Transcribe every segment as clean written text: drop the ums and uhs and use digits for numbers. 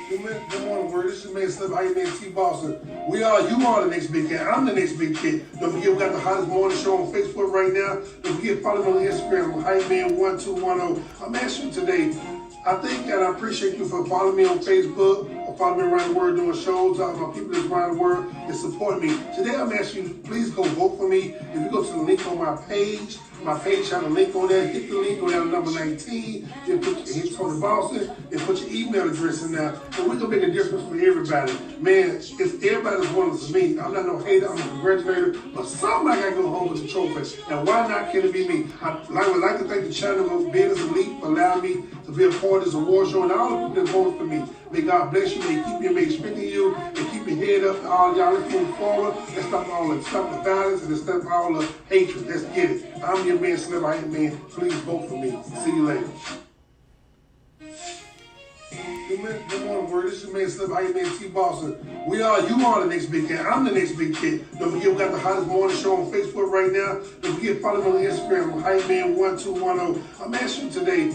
Good morning, word. This is man Slip. I am man T Boston. You are the next big cat. I'm the next big kid. Don't forget, we got the hottest morning show on Facebook right now. Don't forget, follow me on Instagram, HypeMan1210. I'm asking you today, I think and I appreciate you for following me on Facebook or following me around the world doing shows. My people that's around the world that support me. Today, I'm asking you, please go vote for me. If you go to the link on my page has a link on there. Hit the link, go down to number 19. Then hit Tony Boston and put your email address in there. And we can make a difference for everybody. Man, it's everybody's wonderful to me. I'm not no hater, I'm a congratulator, but somebody got to go home with the trophy. And why not can it be me? I would like to thank the channel of Business Elite for allowing me to be a part of this award show and all the people that voted for me. May God bless you, may keep you, may strengthen you, and keep your head up. All y'all, let's move forward. Let's stop the violence and let's stop all the hatred. Let's get it. I'm your man, Slip. I am man. Please vote for me. See you later. Good morning, word. This is man Slip. I am man T Boston. You are the next big cat. I'm the next big kid. Don't forget, we got the hottest morning show on Facebook right now. Don't forget, follow me on Instagram, HypeMan1210. I'm asking you today,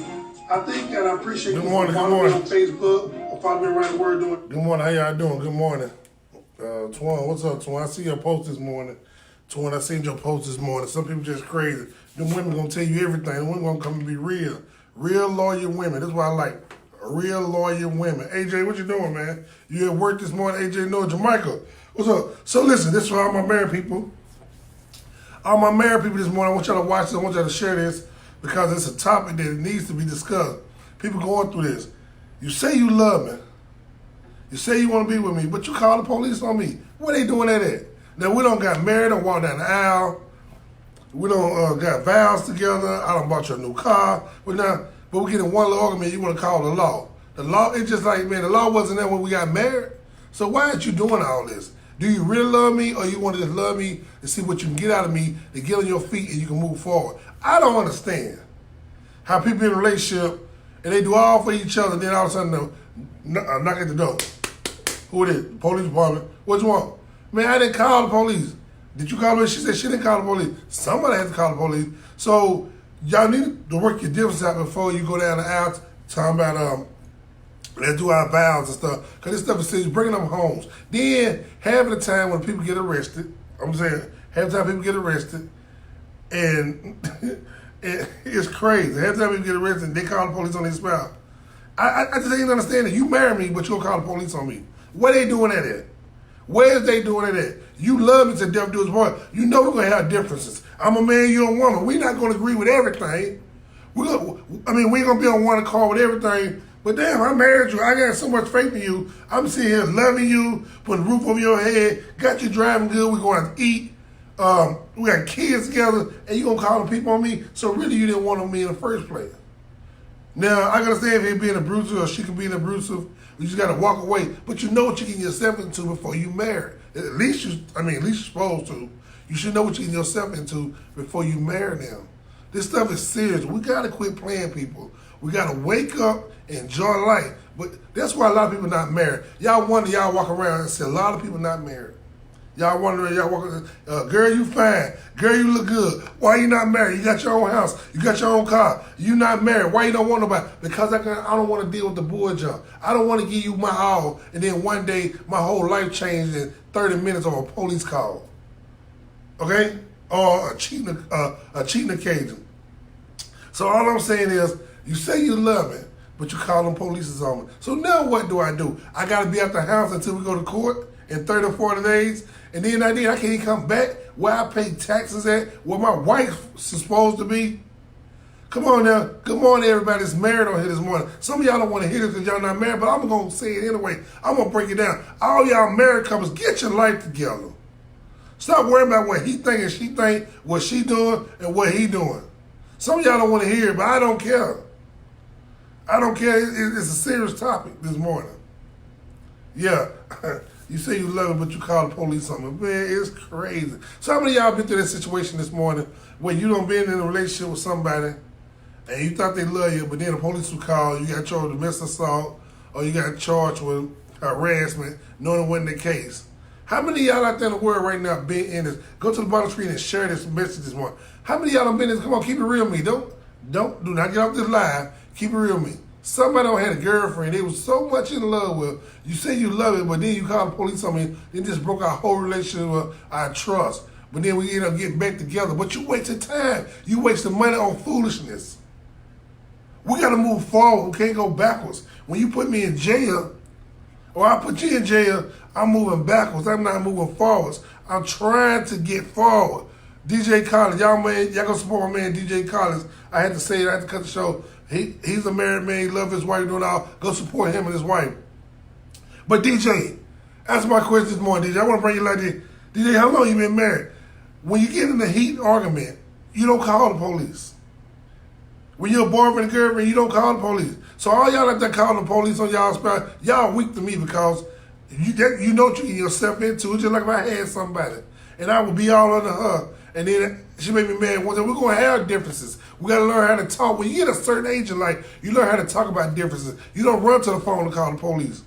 I think and I appreciate you for following me on Facebook or following me around the world doing. Good morning. How y'all doing? Good morning. Twan, what's up, Twan? I see your post this morning. Twan, I seen your post this morning. Some people just crazy. Them women gonna tell you everything. The women gonna come and be real. Real loyal women. That's what I like. Real loyal women. AJ, what you doing, man? You at work this morning? AJ Noah, Jamaica. What's up? So listen, this is for all my married people. All my married people this morning, I want y'all to watch this. I want y'all to share this because it's a topic that needs to be discussed. People going through this. You say you love me. You say you want to be with me, but you call the police on me. What they doing that at? Now, we don't got married, don't walk down the aisle. We don't got vows together. I don't bought you a new car. But we get in one little argument, you want to call the law. The law, it's just like, man, the law wasn't there when we got married. So why aren't you doing all this? Do you really love me or you want to just love me to see what you can get out of me, to get on your feet and you can move forward? I don't understand how people in a relationship and they do all for each other, then all of a sudden knock at the door. Who it is? Police department. What you want? Man, I didn't call the police. Did you call the police? She said she didn't call the police. Somebody had to call the police. So y'all need to work your difference out before you go down the aisle talking about let's do our vows and stuff. Because this stuff is serious, bringing up homes. Then half of the time when people get arrested, half the time people get arrested, and it's crazy. Half the time people get arrested, they call the police on their spouse. I just ain't understand it. You marry me, but you don't call the police on me. Where they doing that at? Where is they doing it at? You love me to death do his part. You know we're going to have differences. I'm a man, you're a woman. We're not going to agree with everything. We ain't going to be on one accord with everything. But damn, I married you. I got so much faith in you. I'm sitting here loving you, putting a roof over your head, got you driving good. We're going to eat. We got kids together, and you going to call the people on me? So really you didn't want on me in the first place. Now, I got to say if he being abusive or she can be abusive, you just got to walk away. But you know what you're getting yourself into before you marry. At least you're supposed to. You should know what you're getting yourself into before you marry them. This stuff is serious. We got to quit playing people. We got to wake up and enjoy life. But that's why a lot of people not married. Y'all wonder, y'all walk around and say a lot of people not married. Y'all wondering, y'all walking, girl, you fine. Girl, you look good. Why you not married? You got your own house. You got your own car. You not married. Why you don't want nobody? Because I don't want to deal with the bull jump. I don't want to give you my all, and then one day my whole life changed in 30 minutes of a police call. Okay? Or a cheating occasion. So all I'm saying is, you say you love me, but you call them police on me. So now what do? I got to be at the house until we go to court in 30 or 40 days, and then I can't even come back where I pay taxes at, where my wife's supposed to be. Come on now. Good morning, everybody that's married on here this morning. Some of y'all don't want to hear this because y'all not married, but I'm going to say it anyway. I'm going to break it down. All y'all married couples, get your life together. Stop worrying about what he think and she think, what she doing and what he doing. Some of y'all don't want to hear it, but I don't care. I don't care. It's a serious topic this morning. Yeah. You say you love it, but you call the police on me. Man, it's crazy. So how many of y'all been through that situation this morning where you done been in a relationship with somebody and you thought they love you, but then the police will call, you got charged with domestic assault or you got charged with harassment, knowing it wasn't the case? How many of y'all out there in the world right now been in this? Go to the bottom screen and share this message this morning. How many of y'all done been in this? Come on, keep it real with me. Do not get off this live. Keep it real with me. Somebody don't had a girlfriend they was so much in love with. You say you love it, but then you call the police on me. Then just broke our whole relationship with our trust. But then we end up getting back together. But you wasted time. You wasted money on foolishness. We got to move forward. We can't go backwards. When you put me in jail, or I put you in jail, I'm moving backwards. I'm not moving forwards. I'm trying to get forward. DJ Collins, y'all gonna support my man DJ Collins. I had to say it, I had to cut the show. He's a married man, he loves his wife, doing all. Go support him and his wife. But DJ, answer my question this morning, DJ. I want to bring you like this. DJ, how long you been married? When you get in a heat argument, you don't call the police. When you're a boyfriend and girlfriend, you don't call the police. So all y'all that calling the police on y'all spouse, y'all weak to me because you know what you get yourself into. It's just like if I had somebody and I would be all under her and then she made me mad one day. We're going to have differences. We got to learn how to talk. When you get a certain age in life, you learn how to talk about differences. You don't run to the phone to call the police.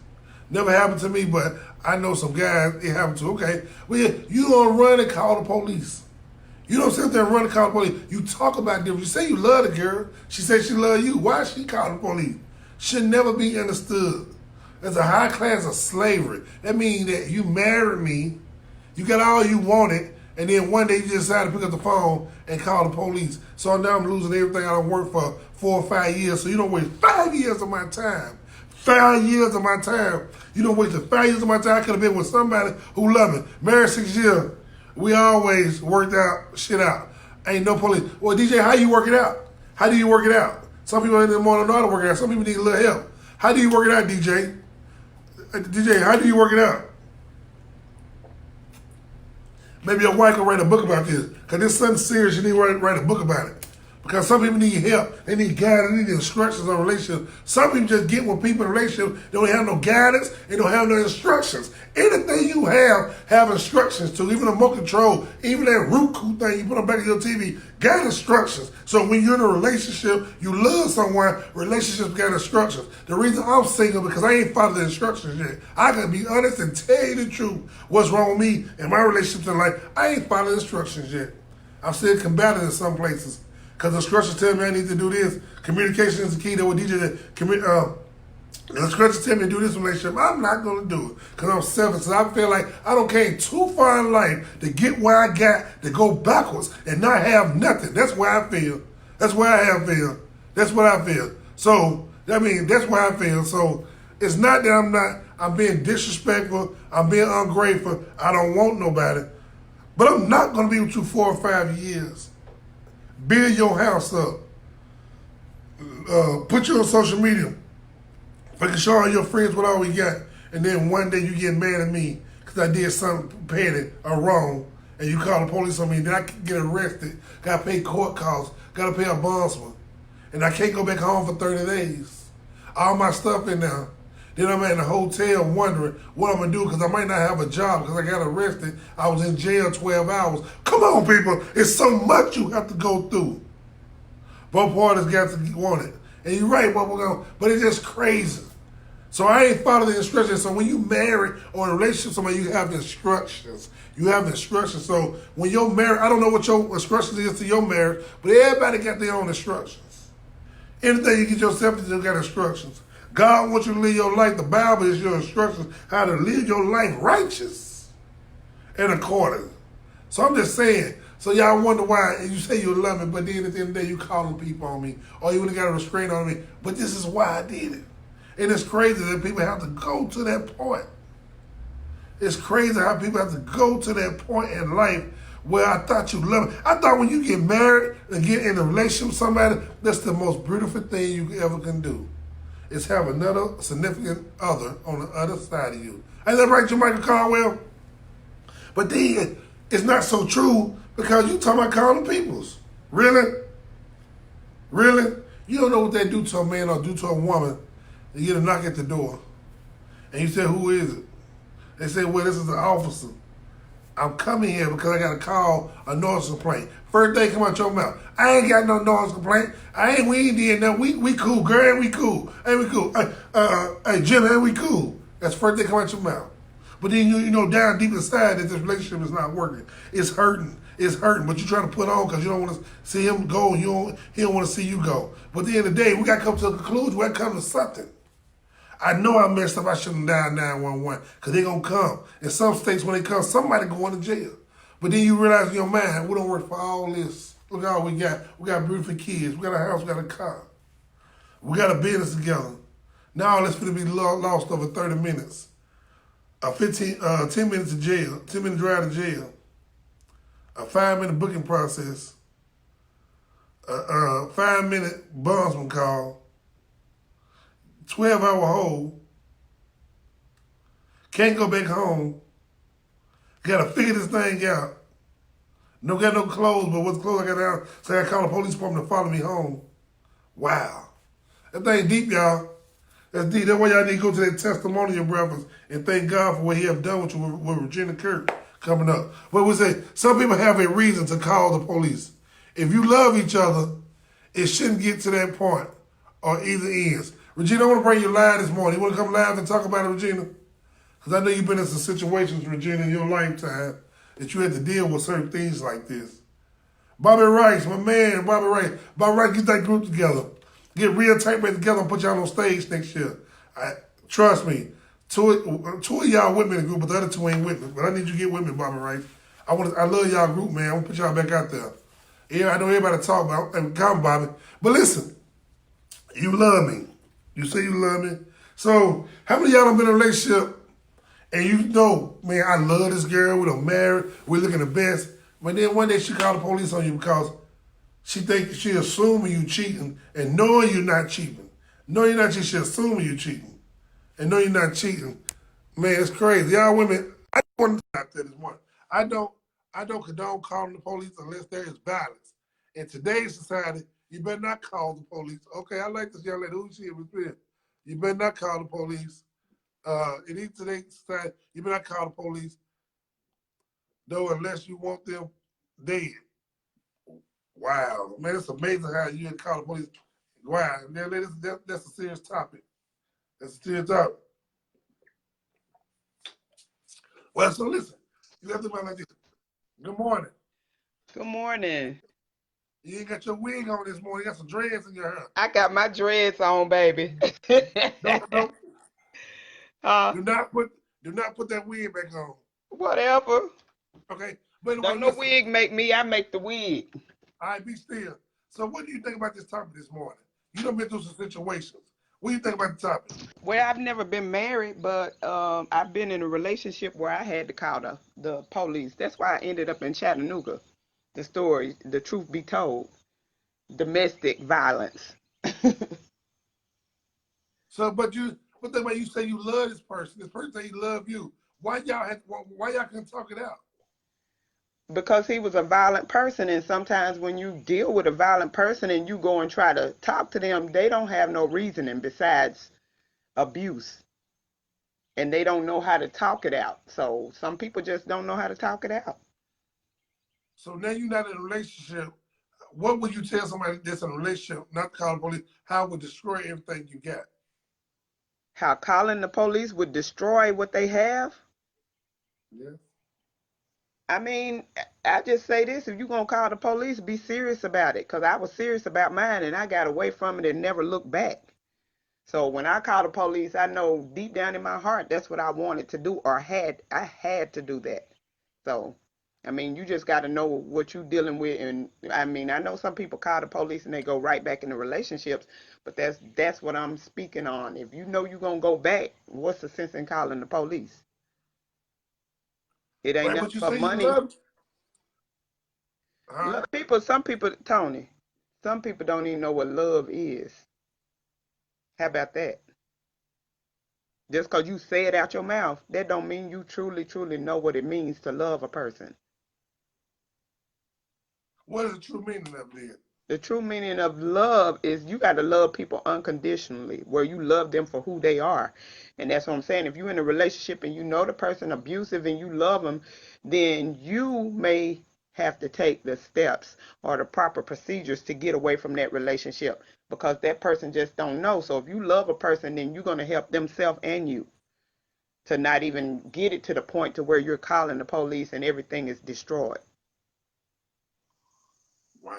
Never happened to me, but I know some guys it happened to. Okay, well, you don't run and call the police. You don't sit there and run and call the police. You talk about difference. You say you love the girl. She says she love you. Why she calling the police? Should never be understood. There's a high class of slavery. That means that you married me, you got all you wanted, and then one day you just decided to pick up the phone and call the police. So now I'm losing everything I done worked for 4 or 5 years. So you don't waste 5 years of my time. 5 years of my time. You don't waste 5 years of my time. I could have been with somebody who loved me. Married 6 years. We always worked out shit out. Ain't no police. Well, DJ, how you work it out? How do you work it out? Some people in the morning know how to work it out. Some people need a little help. How do you work it out, DJ? DJ, how do you work it out? Maybe your wife can write a book about this. Because this something serious, you need to write a book about it. Because some people need help. They need guidance. They need instructions on relationships. Some people just get with people in a relationship. They don't have no guidance. They don't have no instructions. Anything you have instructions to. Even a remote control, even that Roku thing you put on the back of your TV, got instructions. So when you're in a relationship, you love someone, relationships got instructions. The reason I'm single because I ain't followed the instructions yet. I can be honest and tell you the truth. What's wrong with me in my relationships in life? I ain't followed the instructions yet. I'm still combative in some places. Because the instructions tell me I need to do this. Communication is the key. That what DJ the instructions tell me to do this relationship. I'm not going to do it. Because I'm selfish. I feel like I don't came too far in life to get where I got, to go backwards and not have nothing. That's where I feel. That's where I feel. That's what I feel. So, I mean, that's where I feel. So, it's not that I'm being disrespectful. I'm being ungrateful. I don't want nobody. But I'm not going to be with you 4 or 5 years. Build your house up. Put you on social media. Fucking show all your friends what all we got. And then one day you get mad at me because I did something petty or wrong. And you call the police on me. Then I get arrested. Got to pay court costs. Got to pay a bondsman. And I can't go back home for 30 days. All my stuff in there. Then I'm at the hotel wondering what I'm going to do because I might not have a job because I got arrested. I was in jail 12 hours. Come on, people. It's so much you have to go through. Both parties got to want it. And you're right, but it's just crazy. So I ain't follow the instructions. So when you marry or in a relationship with somebody, you have instructions. You have instructions. So when you're married, I don't know what your instructions is to your marriage, but everybody got their own instructions. Anything you get yourself to do got instructions. God wants you to live your life. The Bible is your instructions how to live your life righteous and according. So I'm just saying. So y'all wonder why you say you love me, but then at the end of the day you calling people on me, or you would have got a restraint on me. But this is why I did it. And it's crazy that people have to go to that point. It's crazy how people have to go to that point in life where I thought you love me. I thought when you get married and get in a relationship with somebody, that's the most beautiful thing you ever can do. Is have another significant other on the other side of you. Ain't that right, Michael Caldwell? But then, it's not so true because you talking about calling peoples. Really? Really? You don't know what they do to a man or do to a woman. You get a knock at the door. And you say, who is it? They say, well, this is the officer. I'm coming here because I got to call a noise complaint. First thing come out your mouth. I ain't got no noise complaint. We ain't did nothing. We cool, girl, ain't we cool? Ain't we cool? Hey, Jim, ain't we cool? That's the first thing come out your mouth. But then you know down deep inside that this relationship is not working. It's hurting. It's hurting, but you try to put on because you don't want to see him go. He don't want to see you go. But at the end of the day, we got to come to a conclusion. We got to come to something. I know I messed up. I shouldn't dial 911 because they gonna come. In some states, when they come, somebody going to jail. But then you realize in your mind, we don't work for all this. Look at all we got. We got beautiful kids. We got a house. We got a car. We got a business together. Now let's gonna be lost over 30 minutes. 10 minutes to jail. 10-minute drive to jail. A 5-minute booking process. A 5-minute bondsman call. 12-hour hold. Can't go back home. Gotta figure this thing out. No got no clothes, but what's clothes I got out? So I call the police department to follow me home. Wow. That thing deep, y'all. That's deep. That's why y'all need to go to that testimonial brothers and thank God for what he have done with you with Regina Kirk coming up. But we say, some people have a reason to call the police. If you love each other, it shouldn't get to that point or either ends. Regina, I want to bring you live this morning. You want to come live and talk about it, Regina? Because I know you've been in some situations, Regina, in your lifetime that you had to deal with certain things like this. Bobby Rice, my man, Bobby Rice. Bobby Rice, get that group together. Get real tight back together and put y'all on stage next year. Trust me, two of y'all with me in the group, but the other two ain't with me. But I need you to get with me, Bobby Rice. I love y'all group, man. I want to put y'all back out there. Yeah, I know everybody talk about come, Bobby. But listen, you love me. You say you love me. So, how many of y'all have been in a relationship and you know, man, I love this girl, we done married, we looking the best. But then one day she called the police on you because she assuming you cheating and knowing you're not cheating. Knowing you're not cheating, she assuming you cheating. And knowing you're not cheating. Man, it's crazy. Y'all women, I want to out there this morning. I don't condone calling the police unless there is violence. In today's society, you better not call the police. Okay, I like this young lady. Who she is? You better not call the police. In today's society, you better not call the police, though, unless you want them dead. Wow, man, it's amazing how you can call the police. Wow, that's a serious topic. That's a serious topic. Well, so listen, you have to think about it like this. Good morning. Good morning. You ain't got your wig on this morning. You got some dreads in your hair. I got my dreads on, baby. Don't uh, do not put that wig back on. whatever. Okay, but anyway, Don't no listen. wig make me. I make the wig. All right, be still. So what do you think about this topic this morning? You done been through some situations. What do you think about the topic? Well, I've never been married, but I've been in a relationship where I had to call the police. That's why I ended up in Chattanooga. The story, the truth be told, domestic violence. So, but think about you say you love this person say he love you. Why y'all couldn't talk it out? Because he was a violent person, and sometimes when you deal with a violent person and you go and try to talk to them, they don't have no reasoning besides abuse, and they don't know how to talk it out. So some people just don't know how to talk it out. So now you're not in a relationship. What would you tell somebody that's in a relationship, not call the police, how it would destroy everything you got? How calling the police would destroy what they have? Yeah. I mean, I just say this: if you're gonna call the police, be serious about it. Cause I was serious about mine, and I got away from it and never looked back. So when I call the police, I know deep down in my heart that's what I wanted to do, or I had to do that. So, I mean, you just got to know what you're dealing with, and I mean, I know some people call the police and they go right back into relationships, but that's what I'm speaking on. If you know you're gonna go back, what's the sense in calling the police? It ain't Right, nothing but you but say you money. love. Huh? Some people, Tony, some people don't even know what love is. How about that? Just because you say it out your mouth, that don't mean you truly, truly know what it means to love a person. What is the true meaning of it? The true meaning of love is you got to love people unconditionally, where you love them for who they are. And that's what I'm saying. If you're in a relationship and you know the person abusive and you love them, then you may have to take the steps or the proper procedures to get away from that relationship because that person just don't know. So if you love a person, then you're going to help themselves and you to not even get it to the point to where you're calling the police and everything is destroyed. Wow.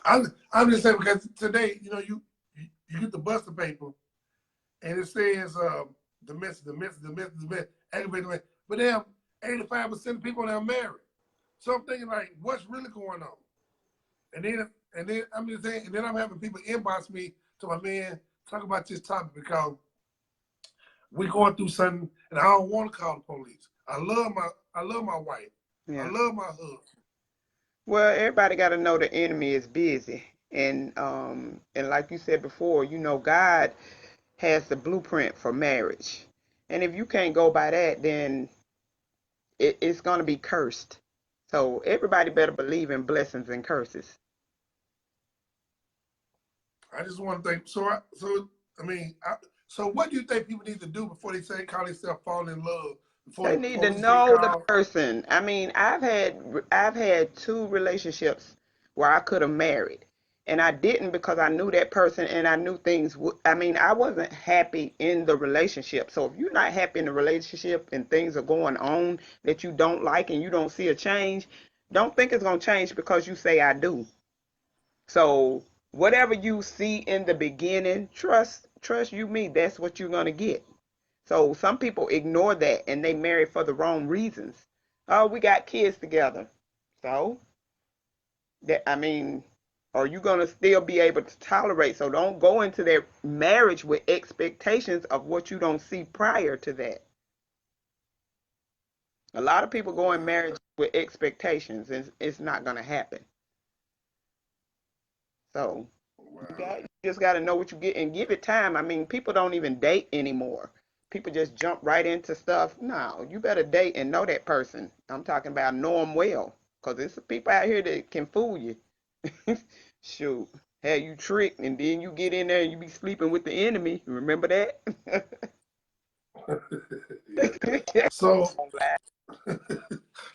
I'm just saying because today, you know, you get the buster paper and it says the message, aggravated, but they have 85% of people that are married. So I'm thinking like, what's really going on? And then I'm just saying, and then I'm having people inbox me to my man talk about this topic because we're going through something, and I don't want to call the police. I love my wife. Yeah. I love my husband. Well, everybody got to know the enemy is busy, and like you said before, you know, God has the blueprint for marriage, and if you can't go by that, then it's going to be cursed. So everybody better believe in blessings and curses. I just want to think. So what do you think people need to do before they say call themselves fall in love? Before They the need to police get know the called? person. I mean, I've had two relationships where I could have married, and I didn't because I knew that person and I knew things. I mean, I wasn't happy in the relationship. So if you're not happy in the relationship and things are going on that you don't like and you don't see a change, don't think it's gonna change because you say I do. So whatever you see in the beginning, trust you me, that's what you're gonna get. So some people ignore that and they marry for the wrong reasons. Oh, we got kids together. So that I mean, are you gonna still be able to tolerate? So don't go into that marriage with expectations of what you don't see prior to that. A lot of people go in marriage with expectations and it's not gonna happen. So Wow. you just got to know what you get and give it time. I mean, people don't even date anymore. People just jump right into stuff. No, you better date and know that person. I'm talking about know them well, because there's some people out here that can fool you. Shoot, have you tricked, and then you get in there and you be sleeping with the enemy. Remember that? Yeah. So,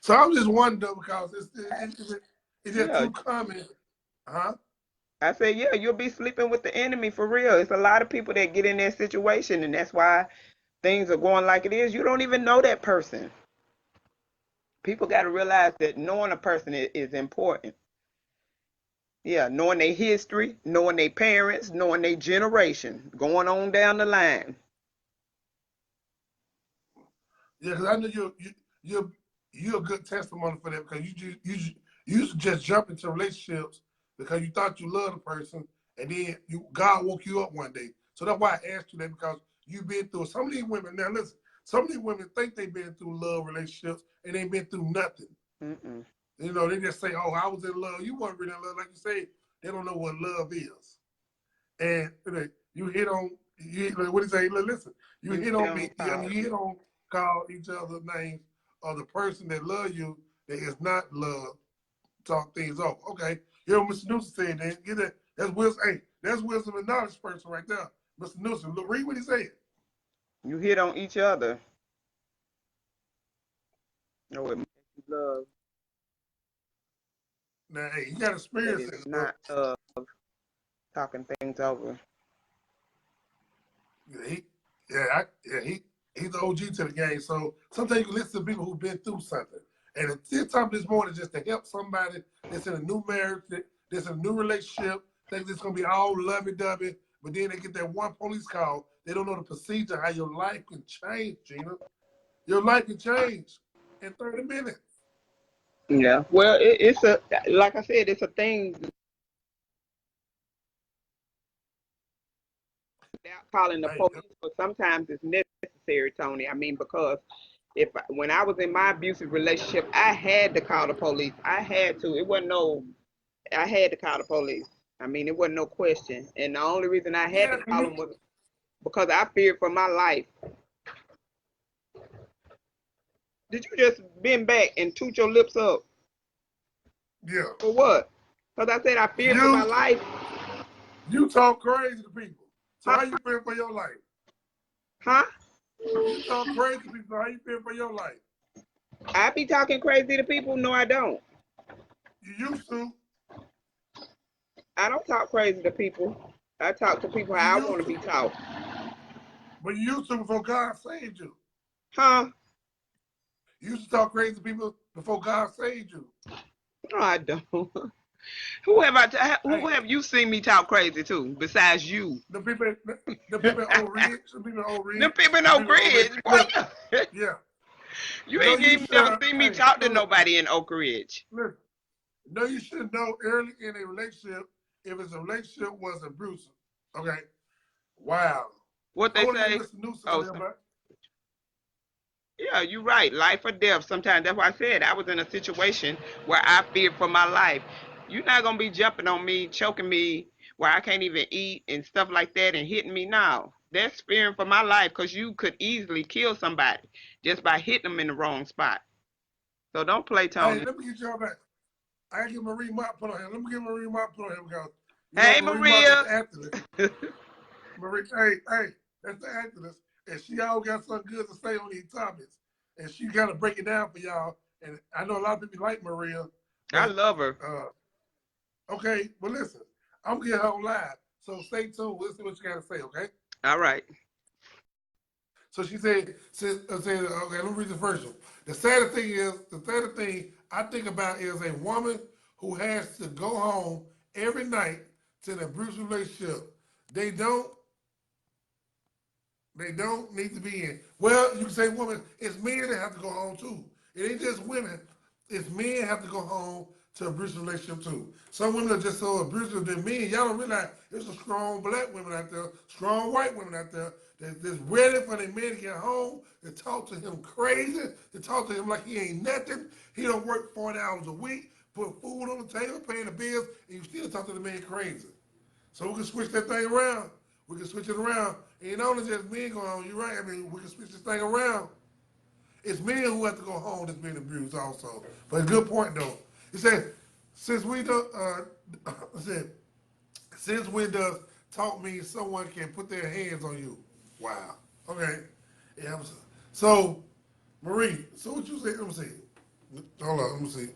so I'm just wondering because it's just Yeah, too common, huh? I say, yeah, you'll be sleeping with the enemy for real. It's a lot of people that get in that situation, and that's why things are going like it is. You don't even know that person. People got to realize that knowing a person is important. Yeah, knowing their history, knowing their parents, knowing their generation, going on down the line. Yeah, because I know you're a good testimony for that because you used to just jump into relationships because you thought you loved a person and then God woke you up one day. So that's why I asked you that because you've been through some of these women. Now listen, some of these women think they've been through love relationships and ain't been through nothing. Mm-mm. You know, they just say, "Oh, I was in love." You weren't really in love, like you say. They don't know what love is. And you hit on what do you say? Listen, you You hit hit on on me. I power. mean, you hit on call each other names of the person that love you that is not love. Talk things off. Okay, hear what Mr. Newsom said. Then get that. That's wisdom. Hey, that's wisdom and knowledge person right there, Mr. Newsom. Look, read what he said. You hit on each other. No, it makes you love, Now, hey, he got but experience in it's it. So not talking things over. yeah, he's the OG to the game. So sometimes you can listen to people who've been through something. And the time this morning just to help somebody that's in a new marriage, that's in a new relationship, think it's gonna be all lovey-dovey, but then they get that one police call. They don't know the procedure, how your life can change, Gina. Your life can change in 30 minutes. Yeah. Well, it's a like I said, it's a thing without calling the Hey, police, but sometimes it's necessary, Tony. I mean, because when I was in my abusive relationship, I had to call the police. I had to. It wasn't no. I had to call the police. I mean, it wasn't no question. And the only reason I had to yeah, call them was because I feared for my life. Did you just bend back and toot your lips up yeah. for what? Because I said I feared for my You life. you talk crazy to people. So Huh? how you feel for your life? Huh? You talk crazy to people. So how you feel for your life? I be talking crazy to people? No, I don't. You used to. I don't talk crazy to people. I talk to people You how I want used to be to. taught. But you used to before God saved you. Huh? You used to talk crazy to people before God saved you. No, I don't. Who Hey, have you seen me talk crazy to besides you? the people in Oak Ridge, the people in Oak Them Ridge, people in the Oak people in Oak Ridge. Ridge, Look, boy. yeah. You No, ain't you even should. never seen me Hey, talk to look, nobody in Oak Ridge. look. No, you should know early in a relationship if it's a relationship was abusive. Okay. Wow. What I they want to get say? Mr. Newsom in Oh, there, but yeah, you're right. Life or death. Sometimes that's why I said I was in a situation where I feared for my life. You're not gonna be jumping on me, choking me where I can't even eat and stuff like that and hitting me now. That's fearing for my life because you could easily kill somebody just by hitting them in the wrong spot. So don't play, hey, Tony. let me get y'all back. I gotta get Marie Mott put on him. Let me get Marie Mott put on him because Hey, Marie Mott is Maria. the activist. Marie, hey, that's the activist, and she always got something good to say on these topics, and she gotta break it down for y'all. And I know a lot of people like Maria, I but love her. okay, well listen, I'm getting her on live, so stay tuned. We'll see what you gotta say, okay? All right. So she said, okay, let me read the first one. The saddest thing I think about is a woman who has to go home every night to an abusive relationship. They don't, they don't need to be in. Well, you can say women, it's men that have to go home too. It ain't just women. It's men have to go home to a abusive relationship too. Some women are just so abusive than men. Y'all don't realize there's some strong black women out there, strong white women out there that's ready for their man to get home, to talk to him crazy, to talk to him like he ain't nothing. He don't work 40 hours a week, put food on the table, paying the bills, and you still talk to the man crazy. So we can switch that thing around. We can switch it around. And it only just men going on. You're right. I mean, we can switch this thing around. It's men who have to go home that's being abused also. But a good point though. It said, since we do, it said, since when does talk mean someone can put their hands on you? Wow. Okay. Yeah. So, Marie. So what you say? Let me see. Hold on. Let me see.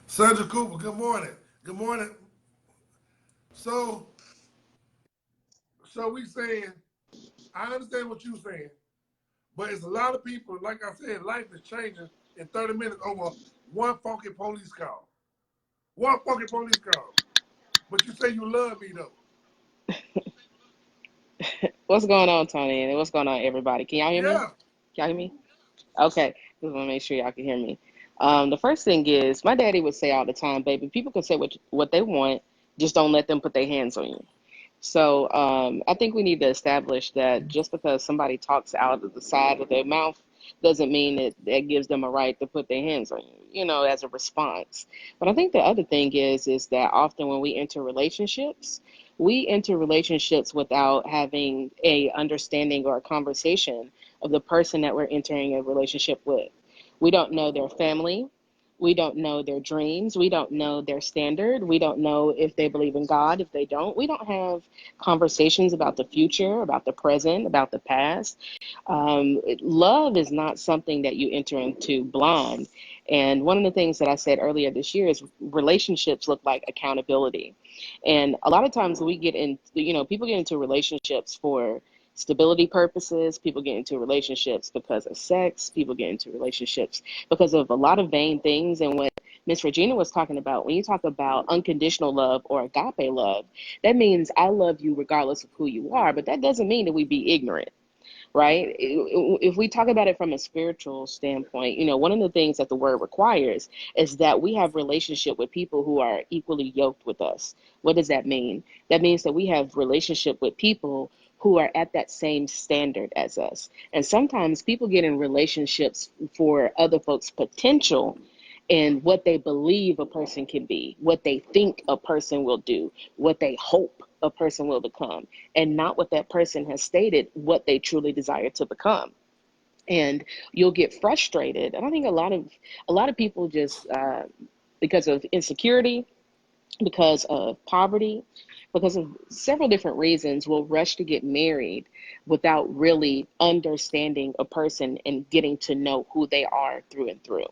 Sandra Cooper. Good morning. Good morning. So, so we saying, I understand what you're saying, but it's a lot of people. Like I said, life is changing in 30 minutes over one funky police call. One funky police call. But you say you love me though. What's going on, Tony? And what's going on, everybody? Can y'all hear me? Yeah. Can y'all hear me? Okay. Just want to make sure y'all can hear me. The first thing is, my daddy would say all the time, baby, people can say what they want, just don't let them put their hands on you. So I think we need to establish that just because somebody talks out of the side of their mouth doesn't mean that that gives them a right to put their hands on you, as a response. But I think the other thing is that often when we enter relationships without having a understanding or a conversation of the person that we're entering a relationship with. We don't know their family. We don't know their dreams. We don't know their standard. We don't know if they believe in God. If they don't, we don't have conversations about the future, about the present, about the past. Love is not something that you enter into blind. And one of the things that I said earlier this year is relationships look like accountability. And a lot of times we get in, people get into relationships for stability purposes. People get into relationships because of sex. People get into relationships because of a lot of vain things. And what Miss Regina was talking about, when you talk about unconditional love or agape love, that means I love you regardless of who you are. But that doesn't mean that we be ignorant, right? If we talk about it from a spiritual standpoint, one of the things that the word requires is that we have relationship with people who are equally yoked with us. What does that mean? That means that we have relationship with people who are at that same standard as us. And sometimes people get in relationships for other folks' potential and what they believe a person can be, what they think a person will do, what they hope a person will become, and not what that person has stated what they truly desire to become. And you'll get frustrated. And I think a lot of people just because of insecurity, because of poverty, because of several different reasons, will rush to get married without really understanding a person and getting to know who they are through and through.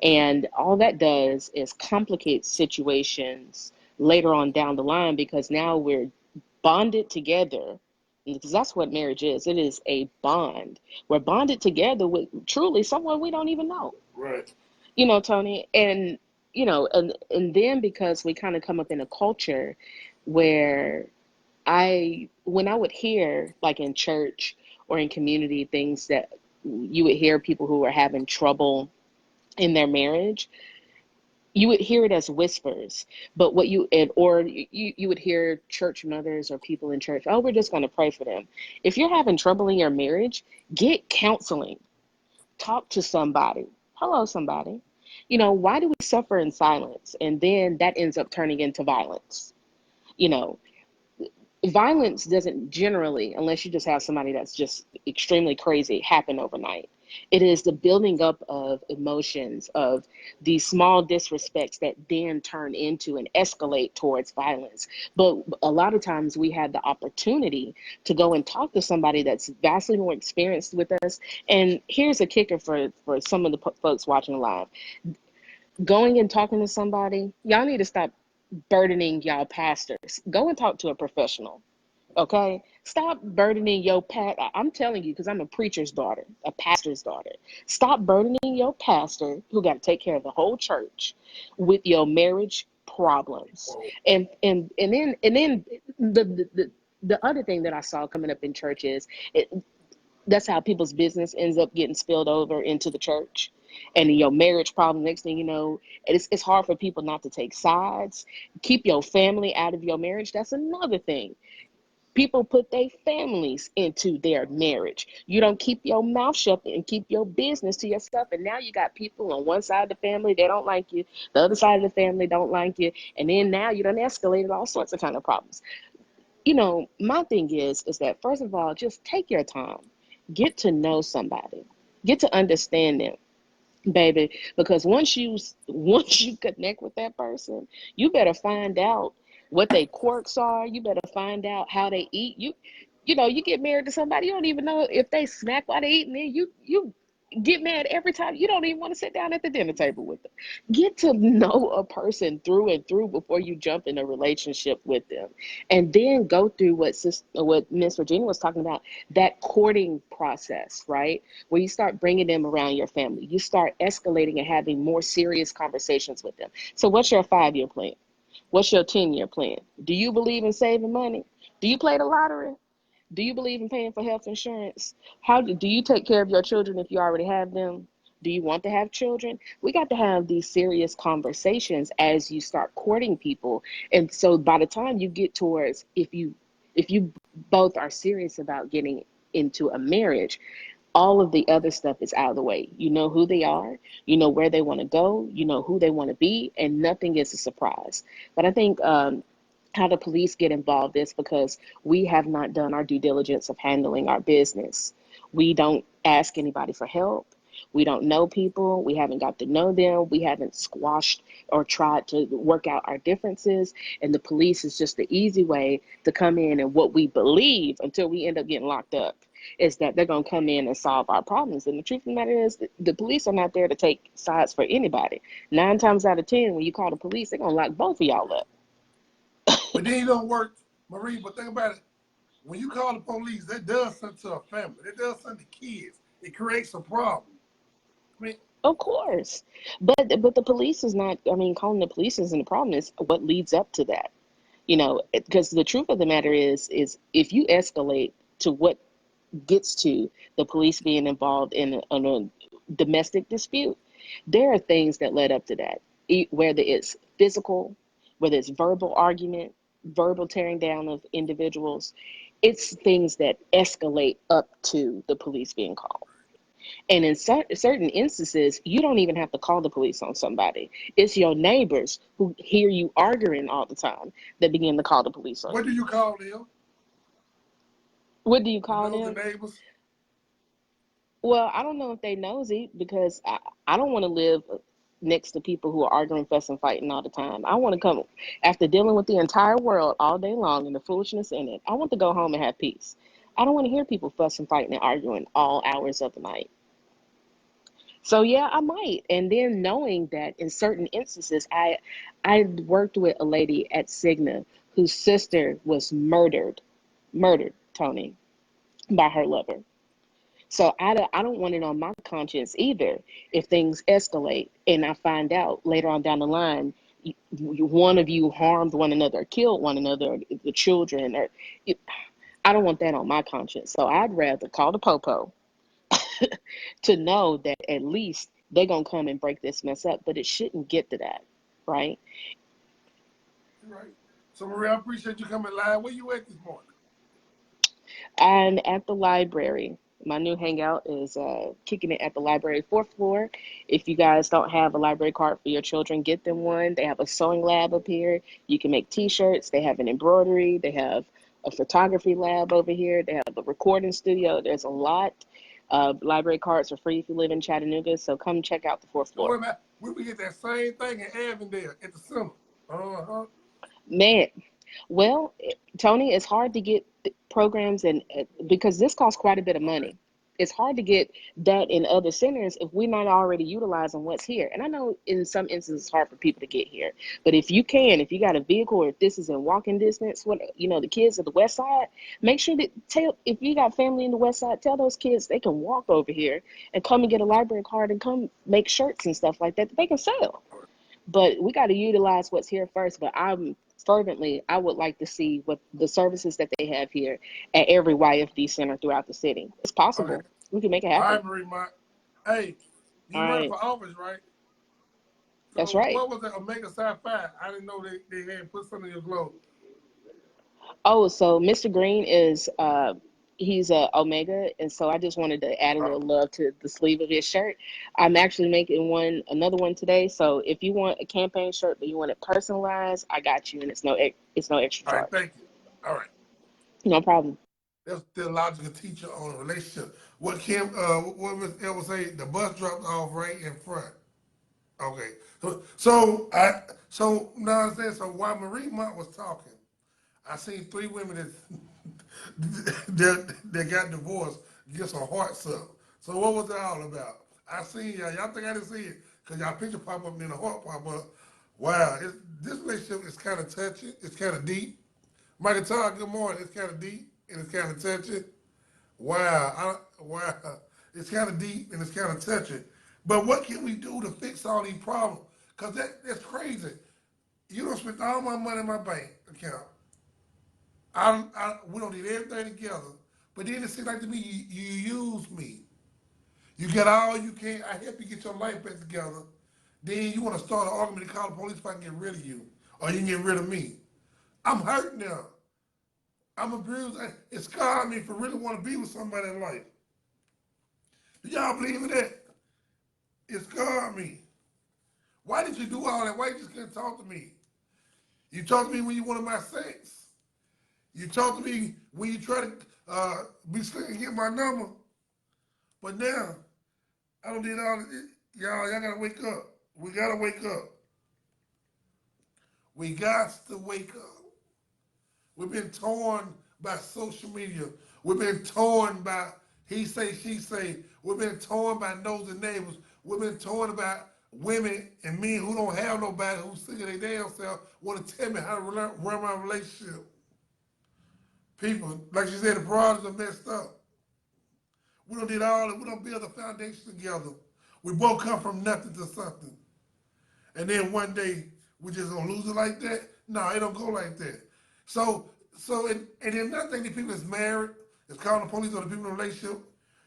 And all that does is complicate situations later on down the line because now we're bonded together, because that's what marriage is. It is a bond. We're bonded together with truly someone we don't even know. Right. Tony, and and then because we kind of come up in a culture where when I would hear, like in church or in community, things that you would hear people who are having trouble in their marriage, you would hear it as whispers. But you would hear church mothers or people in church, oh, we're just going to pray for them. If you're having trouble in your marriage, get counseling. Talk to somebody. Hello, somebody. Why do we suffer in silence? And then that ends up turning into violence. You know, Violence doesn't generally, unless you just have somebody that's just extremely crazy, happen overnight. It is the building up of emotions, of these small disrespects that then turn into and escalate towards violence. But a lot of times we have the opportunity to go and talk to somebody that's vastly more experienced with us. And here's a kicker for some of the folks watching live. Going and talking to somebody, y'all need to stop burdening y'all pastors. Go and talk to a professional. Okay, stop burdening your I'm telling you, because I'm a preacher's daughter, a pastor's daughter. Stop burdening your pastor, who got to take care of the whole church, with your marriage problems. And then the other thing that I saw coming up in church is that's how people's business ends up getting spilled over into the church. And your marriage problem, next thing you know, it's hard for people not to take sides. Keep your family out of your marriage. That's another thing. People put their families into their marriage. You don't keep your mouth shut and keep your business to yourself. And now you got people on one side of the family, they don't like you. The other side of the family don't like you. And then now you done escalated all sorts of kind of problems. My thing is that, first of all, just take your time. Get to know somebody. Get to understand them, baby. Because once you connect with that person, you better find out what their quirks are. You better find out how they eat. You get married to somebody, you don't even know if they snack while they eating. Then you get mad every time. You don't even want to sit down at the dinner table with them. Get to know a person through and through before you jump in a relationship with them, and then go through what Miss Virginia was talking about, that courting process, right? Where you start bringing them around your family. You start escalating and having more serious conversations with them. So what's your 5-year plan? What's your 10-year plan? Do you believe in saving money? Do you play the lottery? Do you believe in paying for health insurance? How do you take care of your children if you already have them? Do you want to have children? We got to have these serious conversations as you start courting people. And so by the time you get towards, if you both are serious about getting into a marriage, all of the other stuff is out of the way. You know who they are, you know where they want to go, you know who they want to be, and nothing is a surprise. But I think how the police get involved is because we have not done our due diligence of handling our business. We don't ask anybody for help. We don't know people. We haven't got to know them. We haven't squashed or tried to work out our differences. And the police is just the easy way to come in, and what we believe until we end up getting locked up is that they're going to come in and solve our problems. And the truth of the matter is the police are not there to take sides for anybody. 9 times out of 10, when you call the police, they're going to lock both of y'all up. But then it don't work, Marie. But think about it. When you call the police, that does something to a family. That does something to kids. It creates a problem. I mean, Of course. But the police is not, calling the police isn't the problem. It's what leads up to that. Because the truth of the matter is if you escalate to what gets to the police being involved in a domestic dispute, there are things that led up to that, whether it's physical, whether it's verbal argument, verbal tearing down of individuals. It's things that escalate up to the police being called. And in certain instances, you don't even have to call the police on somebody. It's your neighbors who hear you arguing all the time that begin to call the police on what do you. you call them? What do you You call know the them? neighbors? Well, I don't know if they nosy, because I don't want to live next to people who are arguing, fussing, fighting all the time. I want to come, after dealing with the entire world all day long and the foolishness in it, I want to go home and have peace. I don't want to hear people fussing, fighting, and arguing all hours of the night. So yeah, I might. And then knowing that in certain instances, I worked with a lady at Cigna whose sister was murdered, Tony. by her lover. So I don't want it on my conscience either if things escalate and I find out later on down the line, one of you harmed one another, killed one another, the children, or I don't want that on my conscience. So I'd rather call the popo to know that at least they're going to come and break this mess up, but it shouldn't get to that, right? Right. So Maria, I appreciate you coming live. Where you at this morning? I'm at the library. My new hangout is kicking it at the library fourth floor. If you guys don't have a library card for your children, get them one. They have a sewing lab up here. You can make T-shirts. They have an embroidery. They have a photography lab over here. They have a recording studio. There's a lot. Library cards are free if you live in Chattanooga. So come check out the fourth Don't floor. worry about we get that same thing in Avondale at the center. Uh-huh. Man, well, Tony, it's hard to get programs and because this costs quite a bit of Okay. money. It's hard to get that in other centers if we're not already utilizing what's here. And I know in some instances it's hard for people to get here, but if you can, if you got a vehicle or if this is in walking distance, what the kids at the West Side, make sure that tell if you got family in the West Side, tell those kids they can walk over here and come and get a library card and come make shirts and stuff like that they can sell. But we got to utilize what's here first. But I would like to see what the services that they have here at every YFD center throughout the city. It's Okay. possible. We can make it All happen. right, Marie Mott. Hey, All you running right. for office, right? That's So right. what was that Omega Psi Phi? I didn't know they had put something in your clothes. Oh, so Mr. Green is he's a Omega, and so I just wanted to add a Uh, little love to the sleeve of his shirt. I'm actually making another one today. So if you want a campaign shirt but you want it personalized, I got you, and it's no extra all right, charge. thank you. All right. No problem. That's the logical teacher on a relationship. What Kim what Miss L was say, the bus dropped off right in front. Okay. So now I'm saying so while Marie Mott was talking, I seen three women that got divorced get some hearts up. So what was that all about? I seen y'all. Y'all think I didn't see it? Cause y'all picture pop up and then a heart pop up. Wow, this relationship is kind of touching. It's kind of deep. Michael Todd, good morning. It's kind of deep and it's kind of touching. Wow. It's kind of deep and it's kind of touching. But what can we do to fix all these problems? Cause that's crazy. You don't spend all my money in my bank account. We don't need everything together. But then it seems like to me you use me. You get all you can. I help you get your life back together. Then you want to start an argument to call the police if I can get rid of you, or you can get rid of me. I'm hurt now. I'm abused. It scarred me for really want to be with somebody in life. Do y'all believe in that? It scarred me. Why did you do all that? Why you just couldn't talk to me? You talked to me when you wanted my sex. You talked to me when you try to be slick and get my number. But now, I don't need all this. Y'all gotta wake up. We gotta wake up. We got to wake up. We've been torn by social media. We've been torn by he say, she say. We've been torn by nosy neighbors. We've been torn by women and men who don't have nobody who's sick of their damn self want to tell me how to run my relationship. People, like she said, the priorities are messed up. We don't did all that. We don't build a foundation together. We both come from nothing to something. And then one day we just gonna lose it like that? No, it don't go like that. And then another thing, the people that's married, that's calling the police on the people in a relationship,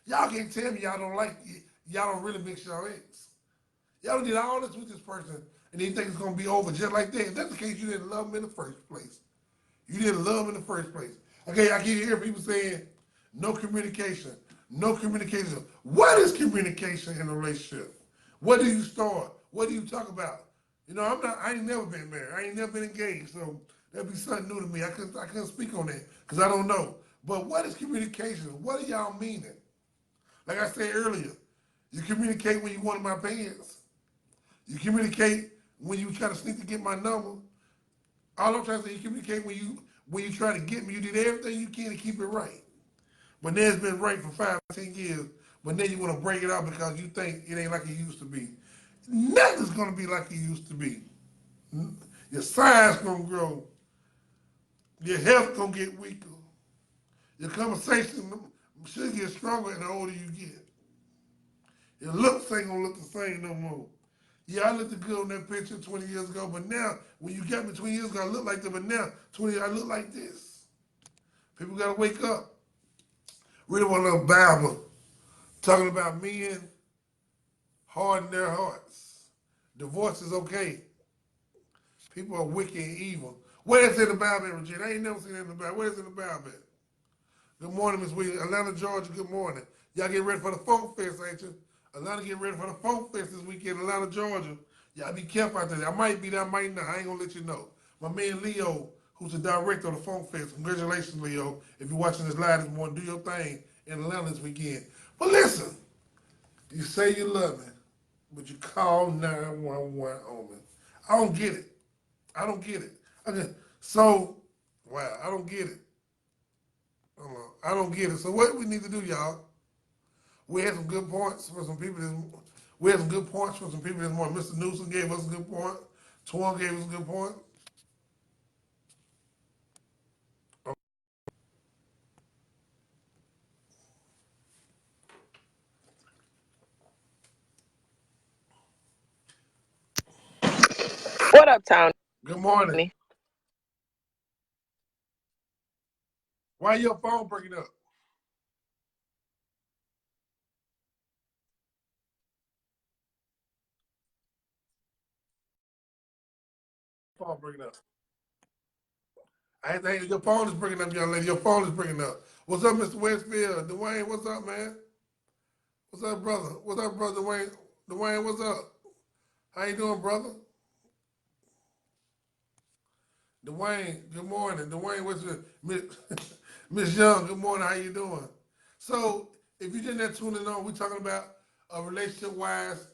y'all can't tell me y'all don't like it. Y'all don't really mix y'all eggs. Y'all did all this with this person, and then you think it's gonna be over just like that. If that's the case, you didn't love them in the first place. You didn't love them in the first place. Okay, I keep hearing people saying no communication, no communication. What is communication in a relationship? What do you start? What do you talk about? I ain't never been married. I ain't never been engaged, so that'd be something new to me. I couldn't speak on that because I don't know. But what is communication? What are y'all meaning? Like I said earlier, you communicate when you wanted my pants. You communicate when you try to sneak to get my number. All I'm trying to say, you communicate when you try to get me. You did everything you can to keep it right. But then it's been right for 5, 10 years. But then you want to break it up because you think it ain't like it used to be. Nothing's gonna be like it used to be. Your size gonna grow. Your health gonna get weaker. Your conversation should get stronger the older you get. Your looks ain't gonna look the same no more. Yeah, I looked good on that picture 20 years ago, but now, when you got me 20 years ago, I look like that, but now, 20 years, I look like this. People gotta wake up. Really want a little Bible talking about men harden their hearts. Divorce is okay. People are wicked and evil. Where is it in the Bible, Regina? I ain't never seen it in the Bible. Where is it in the Bible? Good morning, Miss Williams. Atlanta, Georgia, good morning. Y'all get ready for the Folk Fest, ain't you? Atlanta getting ready for the Folk Fest this weekend, Atlanta, Georgia. Y'all be careful out there. I might be there, I might not. I ain't gonna let you know. My man Leo, who's the director of the Folk Fest, congratulations, Leo. If you're watching this live this morning, do your thing in Atlanta this weekend. But listen, you say you love me, but you call 911 on me. I don't get it. I don't get it. Wow, I don't get it. Hold on. I don't get it. So what we need to do, y'all? We had some good points for some people. We had some good points for some people this morning. Mr. Newsom gave us a good point. Twan gave us a good point. What up, Tony? Good morning. Why your phone breaking up? Phone breaking up. I think your phone is breaking up, young lady. Your phone is breaking up. What's up, Mr. Westfield? Dwayne, what's up, man? What's up, brother? What's up, brother Dwayne? Dwayne, what's up? How you doing, brother? Dwayne, good morning. Dwayne, what's your Miss Young? Good morning. How you doing? So, if you just not tuning on, we talking about relationship wise.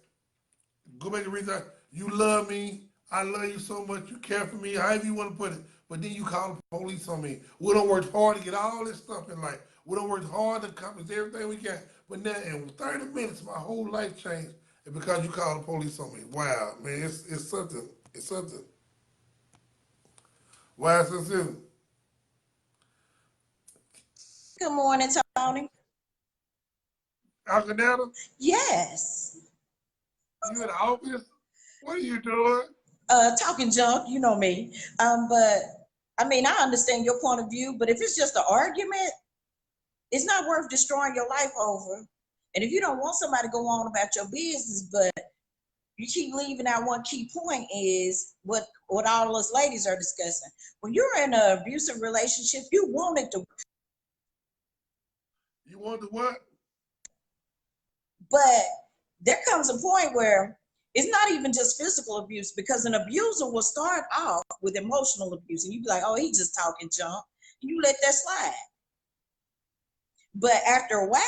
Go back and read that. You love me. I love you so much. You care for me. However you want to put it. But then you call the police on me. We don't work hard to get all this stuff in life. We don't work hard to accomplish everything we can. But now in 30 minutes, my whole life changed. And because you called the police on me. Wow, man, it's something. It's something. Why is this in? Good morning, Tony. Alcanada, Yes. you in the office? What are you doing? Talking junk, you know me. But I mean, I understand your point of view, but if it's just an argument, it's not worth destroying your life over. And if you don't want somebody to go on about your business, but you keep leaving out one key point is what all us ladies are discussing. When you're in an abusive relationship, you want it to. You want the what? But there comes a point where it's not even just physical abuse, because an abuser will start off with emotional abuse and you be like, oh, he's just talking junk. You let that slide. But after a while,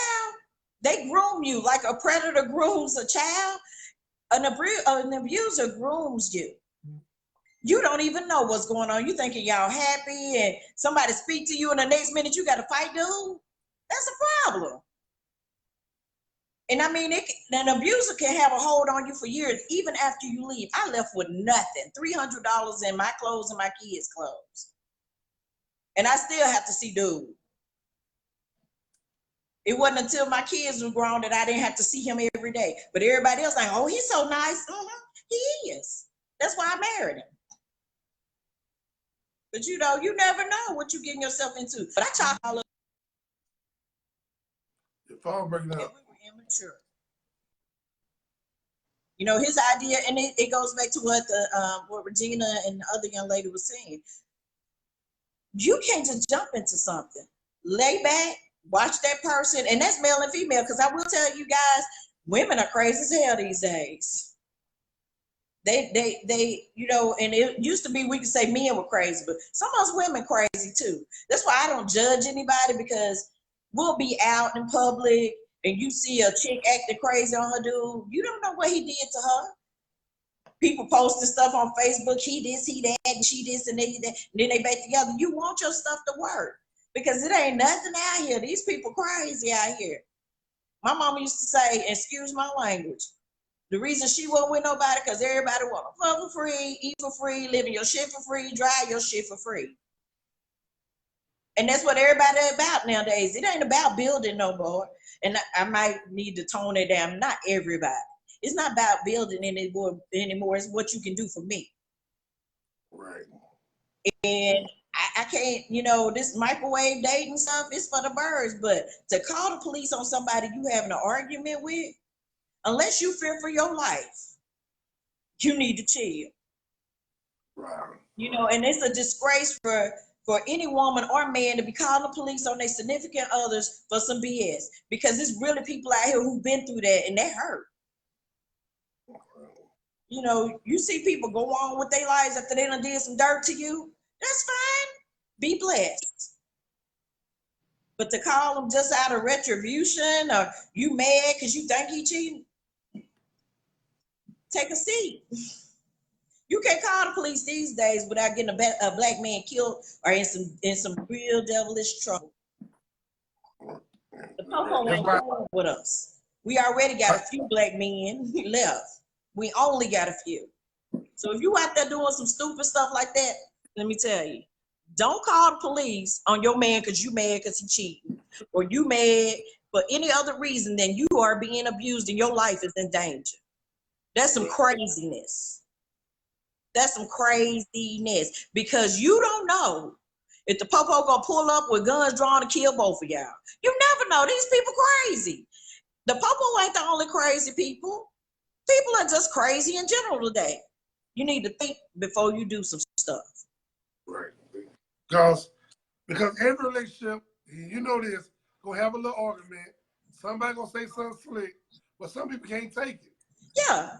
they groom you like a predator grooms a child. An abuser grooms you. You don't even know what's going on. You thinking y'all happy and somebody speak to you and the next minute you got to fight dude. That's a problem. And I mean, an abuser can have a hold on you for years, even after you leave. I left with nothing, $300 in my clothes and my kids' clothes. And I still have to see dude. It wasn't until my kids were grown that I didn't have to see him every day. But everybody else like, oh, he's so nice. He is. That's why I married him. But you know, you never know what you're getting yourself into. But I talk all of Your phone breaking up. we were immature. You know, his idea, and it goes back to what Regina and the other young lady was saying. You can't just jump into something. Lay back, watch that person, and that's male and female, because I will tell you guys, women are crazy as hell these days. They, you know, and it used to be we could say men were crazy, but some of us women crazy too. That's why I don't judge anybody, because we'll be out in public and you see a chick acting crazy on her dude. You don't know what he did to her. People posting stuff on Facebook, he this, he that, and she this, and they that, and then they back together. You want your stuff to work, because it ain't nothing out here. These people crazy out here. My mama used to say, excuse my language, the reason she wasn't with nobody, because everybody want to fuck for free, eat for free, live in your shit for free, drive your shit for free. And that's what everybody about nowadays. It ain't about building no more. And I might need to tone it down. Not everybody. It's not about building anymore. It's what you can do for me. Right. And I can't, this microwave dating stuff is for the birds. But to call the police on somebody you having an argument with, unless you fear for your life, you need to chill. Right. And it's a disgrace for any woman or man to be calling the police on their significant others for some BS, because it's really people out here who've been through that and that hurt. You see people go on with their lives after they done did some dirt to you. That's fine. Be blessed. But to call them just out of retribution, or you mad because you think he cheating, take a seat. You can't call the police these days without getting a black man killed or in some real devilish trouble. The popo ain't going with us. We already got a few black men left. We only got a few. So if you out there doing some stupid stuff like that, let me tell you, don't call the police on your man because you mad because he cheating, or you mad for any other reason than you are being abused and your life is in danger. That's some craziness. That's some craziness, because you don't know if the popo gonna pull up with guns drawn to kill both of y'all. You never know. These people crazy. The popo ain't the only crazy people. People are just crazy in general today. You need to think before you do some stuff. Right. Because every relationship, you know this, gonna have a little argument. Somebody gonna say something slick, but some people can't take it. Yeah.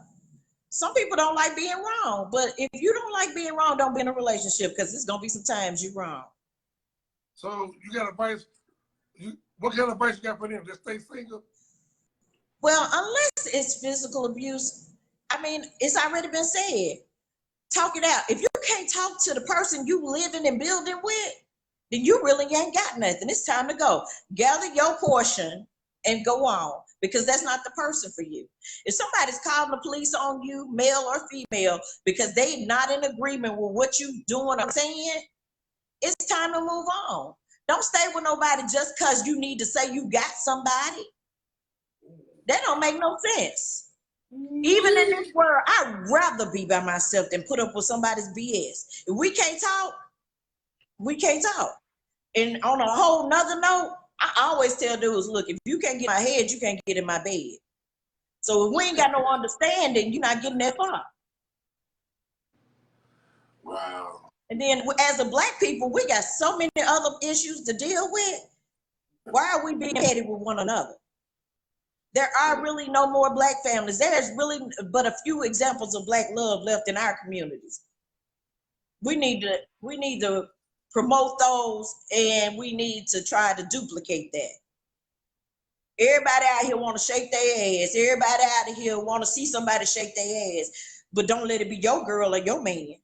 Some people don't like being wrong, but if you don't like being wrong, don't be in a relationship, because there's gonna be some times you're wrong. So you got advice? What kind of advice you got for them? Just stay single? Well, unless it's physical abuse, it's already been said. Talk it out. If you can't talk to the person you living and building with, then you really ain't got nothing. It's time to go. Gather your portion and go on, because that's not the person for you. If somebody's calling the police on you, male or female, because they not in agreement with what you doing or saying, it's time to move on. Don't stay with nobody just because you need to say you got somebody. That don't make no sense. Even in this world, I'd rather be by myself than put up with somebody's BS. If we can't talk, we can't talk. And on a whole nother note, I always tell dudes, look, if you can't get in my head, you can't get in my bed. So if we ain't got no understanding, you're not getting that far. Wow. And then as a black people, we got so many other issues to deal with. Why are we being petty with one another? There are really no more black families. There's really but a few examples of black love left in our communities. We need to promote those, and we need to try to duplicate that. Everybody out here want to shake their ass. Everybody out of here want to see somebody shake their ass, but don't let it be your girl or your man.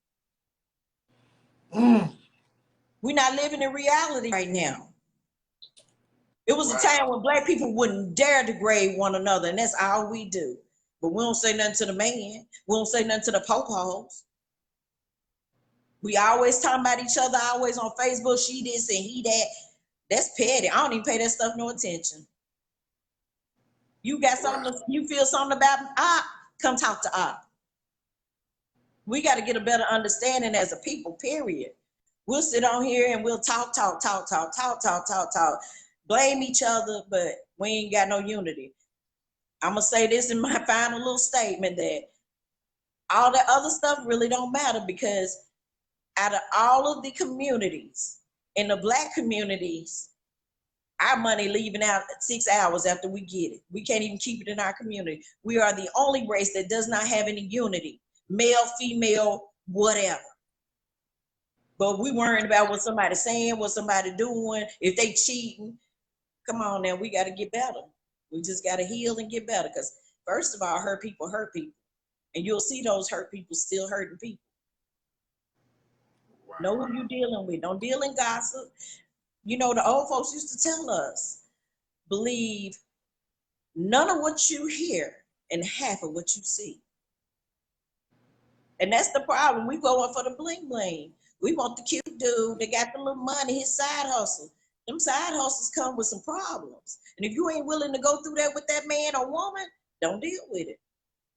We're not living in reality right now. It was a time when black people wouldn't dare degrade one another, and that's all we do. But we don't say nothing to the man. We don't say nothing to the po-pos. We always talking about each other, always on Facebook, she this and he that. That's petty. I don't even pay that stuff no attention. You got something, you feel something about come talk to Op. We got to get a better understanding as a people, period. We'll sit on here and we'll talk. Blame each other, but we ain't got no unity. I'm going to say this in my final little statement, that all that other stuff really don't matter, because out of all of the communities, in the black communities, our money leaving out 6 hours after we get it. We can't even keep it in our community. We are the only race that does not have any unity, male, female, whatever. But we worrying about what somebody's saying, what somebody doing, if they cheating. Come on now, we got to get better. We just got to heal and get better, because first of all, hurt people. And you'll see those hurt people still hurting people. Know who you're dealing with. Don't deal in gossip. The old folks used to tell us, believe none of what you hear and half of what you see. And that's the problem. We going for the bling bling. We want the cute dude that got the little money, his side hustle. Them side hustles come with some problems. And if you ain't willing to go through that with that man or woman, don't deal with it.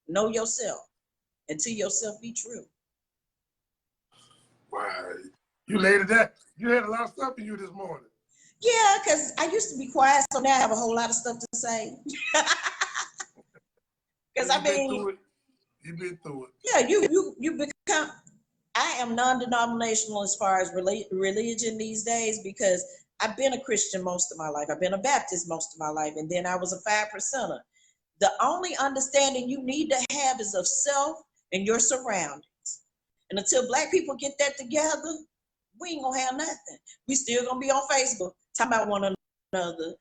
Know yourself. And to yourself be true. Wow. You laid it out. You had a lot of stuff in you this morning. Yeah, because I used to be quiet, so now I have a whole lot of stuff to say. Because I mean, you've been through it. yeah, you become. I am non-denominational as far as religion these days because I've been a Christian most of my life. I've been a Baptist most of my life, and then I was a 5%er. The only understanding you need to have is of self and your surroundings. And until Black people get that together, we ain't gonna have nothing. We still gonna be on Facebook talking about one another,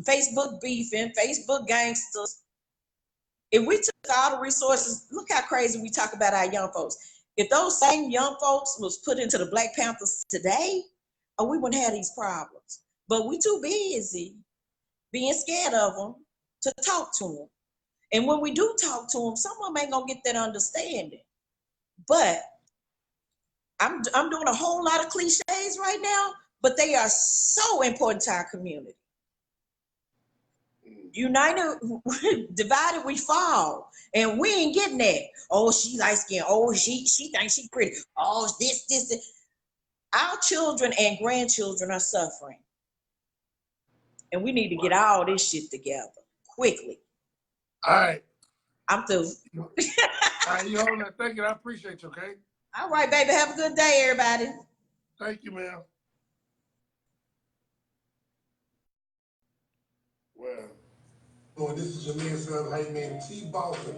Facebook beefing, Facebook gangsters. If we took all the resources, look how crazy we talk about our young folks. If those same young folks was put into the Black Panthers today, we wouldn't have these problems. But we too busy being scared of them to talk to them. And when we do talk to them, some of them ain't gonna get that understanding. But I'm doing a whole lot of cliches right now, but they are so important to our community. United, divided we fall, and we ain't getting that. Oh, she light skinned. Oh, she thinks she pretty. Oh, this. Our children and grandchildren are suffering, and we need to get all this shit together quickly. All right. I'm through. All right, you hold that. Thank you. I appreciate you. Okay. All right, baby. Have a good day, everybody. Thank you, ma'am. Well. Oh, this is your man, son, how you man, T. Boston.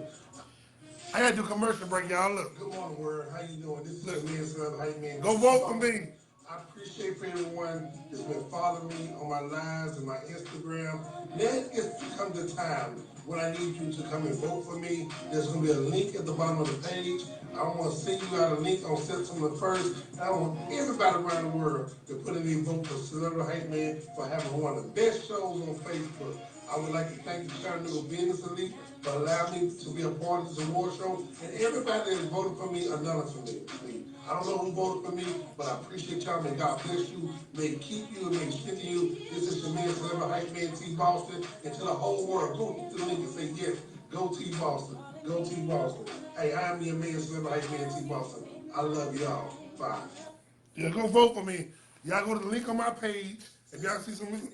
I had to do commercial break, y'all. Look. Good morning, world. How you doing? This is your man, son, how you man. Go vote for me. I appreciate for everyone that's been following me on my lives and my Instagram. Now it's come the time when I need you to come and vote for me. There's going to be a link at the bottom of the page. I want to send you out a link on September 1st. I want everybody around the world to put in a vote for Celebrity Hype Man for having one of the best shows on Facebook. I would like to thank the Chattanooga Business Elite for allowing me to be a part of this award show. And everybody that has voted for me, another for me. I don't know who voted for me, but I appreciate y'all. May God bless you. May He keep you and may He strengthen you. This is your man, Celebrity Hype Man T. Boston. And to the whole world, go to the link and say, yes, go T. Boston. Go T. Boston. Hey, I am your man, Celebrity Hype Man T. Boston. I love y'all. Bye. Yeah, go vote for me. Y'all go to the link on my page. If y'all see some links.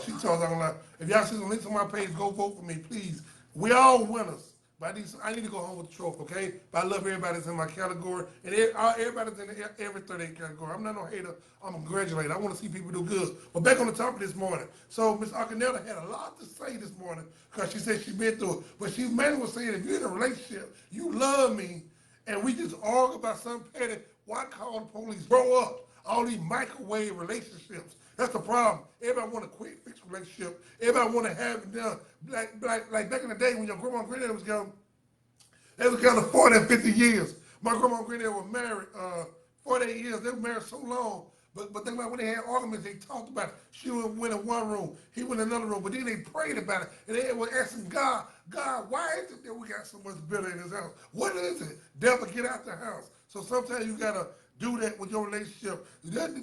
She told online. If y'all see some links on my page, go vote for me, please. We all winners. But I need to go home with the trophy, okay? But I love everybody that's in my category. And everybody's in every 38 category. I'm not no hater. I'm a graduate. I want to see people do good. But back on the topic this morning. So Ms. Arcanella had a lot to say this morning because she said she's been through it. But she mainly was saying if you're in a relationship, you love me, and we just argue about something petty, why call the police? Grow up. All these microwave relationships. That's the problem. Everybody want a quick fix relationship. Everybody want to have it done. Like back in the day when your grandma and granddad was young, they was together 40 and 50 years. My grandma and granddad were married 48 years. They were married so long. But then when they had arguments, they talked about it. She went in one room, he went in another room. But then they prayed about it. And they were asking God, why is it that we got so much bitter in this house? What is it? Devil, get out the house. So sometimes you got to do that with your relationship. That's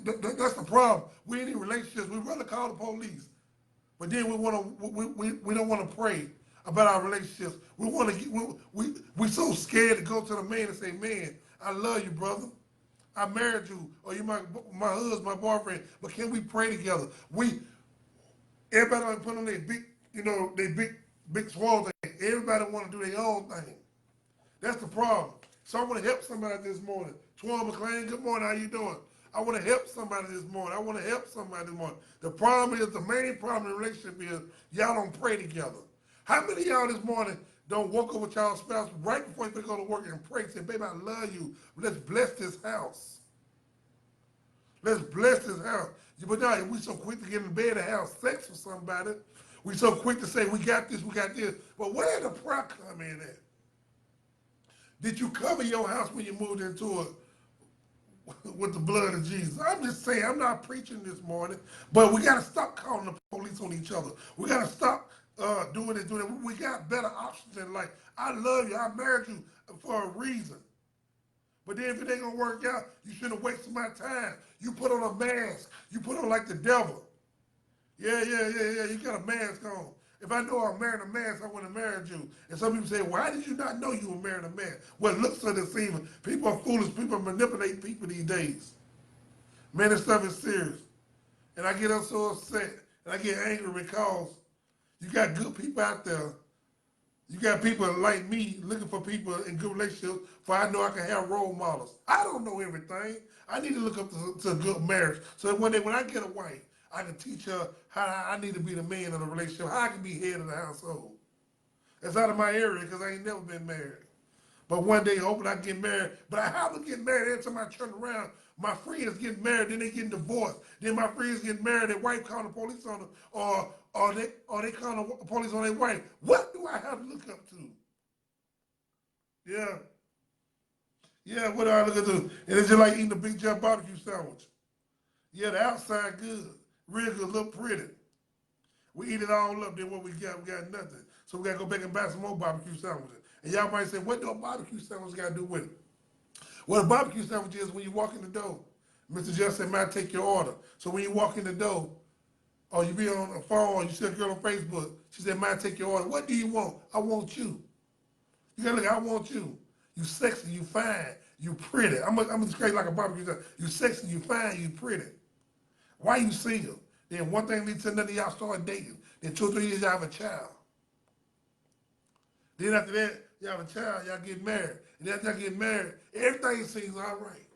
the problem. We ain't in relationships. We'd rather call the police. But then we don't want to pray about our relationships. We so scared to go to the man and say, man, I love you, brother. I married you, or you my husband, my boyfriend, but can we pray together? Everybody like put on their big swole thing. Everybody want to do their own thing. That's the problem. So I want to help somebody this morning. Twan McLean, good morning, how you doing? I want to help somebody this morning. The problem is, the main problem in a relationship is y'all don't pray together. How many of y'all this morning don't walk up with y'all spouse right before you go to work and pray, say, baby, I love you. Let's bless this house. Let's bless this house. But now, we so quick to get in bed and have sex with somebody. We so quick to say, we got this. But where did the prayer come in at? Did you cover your house when you moved into it with the blood of Jesus? I'm just saying, I'm not preaching this morning, but we got to stop calling the police on each other. We got to stop doing this. We got better options in life. I love you. I married you for a reason. But then if it ain't gonna work out, you shouldn't have wasted my time. You put on a mask. You put on like the devil. Yeah. You got a mask on. If I know I'm marrying a man, I wouldn't have married you. And some people say, why did you not know you were marrying a man? Well, looks are deceiving. People are foolish. People manipulate people these days. Man, this stuff is serious. And I get so upset. And I get angry because you got good people out there. You got people like me looking for people in good relationships for I know I can have role models. I don't know everything. I need to look up to a good marriage. So that one day when I get a wife, I can teach her how I need to be the man of the relationship, how I can be head of the household. That's out of my area because I ain't never been married. But one day, hoping I can get married. But I have to get married every time I turn around. My friends get married, then they get divorced. Then my friends get married, their wife call the police on them, or they call the police on their wife. What do I have to look up to? Yeah, what do I look up to? And it's just like eating a Big John barbecue sandwich. Yeah, the outside good, real good, look pretty. We eat it all up, then what we got nothing. So we gotta go back and buy some more barbecue sandwiches. And y'all might say, what do a barbecue sandwich got to do with it? Well, a barbecue sandwich is when you walk in the door. Mr. Jeff said, "Man, take your order." So when you walk in the door, or you be on the phone, or you see a girl on Facebook, she said, "Man, take your order. What do you want?" "I want you." You gotta look, "I want you. You sexy, you fine, you pretty." I'm gonna describe like a barbecue sandwich. You sexy, you fine, you pretty. Why you single? Then one thing leads to another, y'all start dating. Then 2 or 3 years, y'all have a child. Then after that, y'all have a child, y'all get married. And after y'all get married, everything seems all right.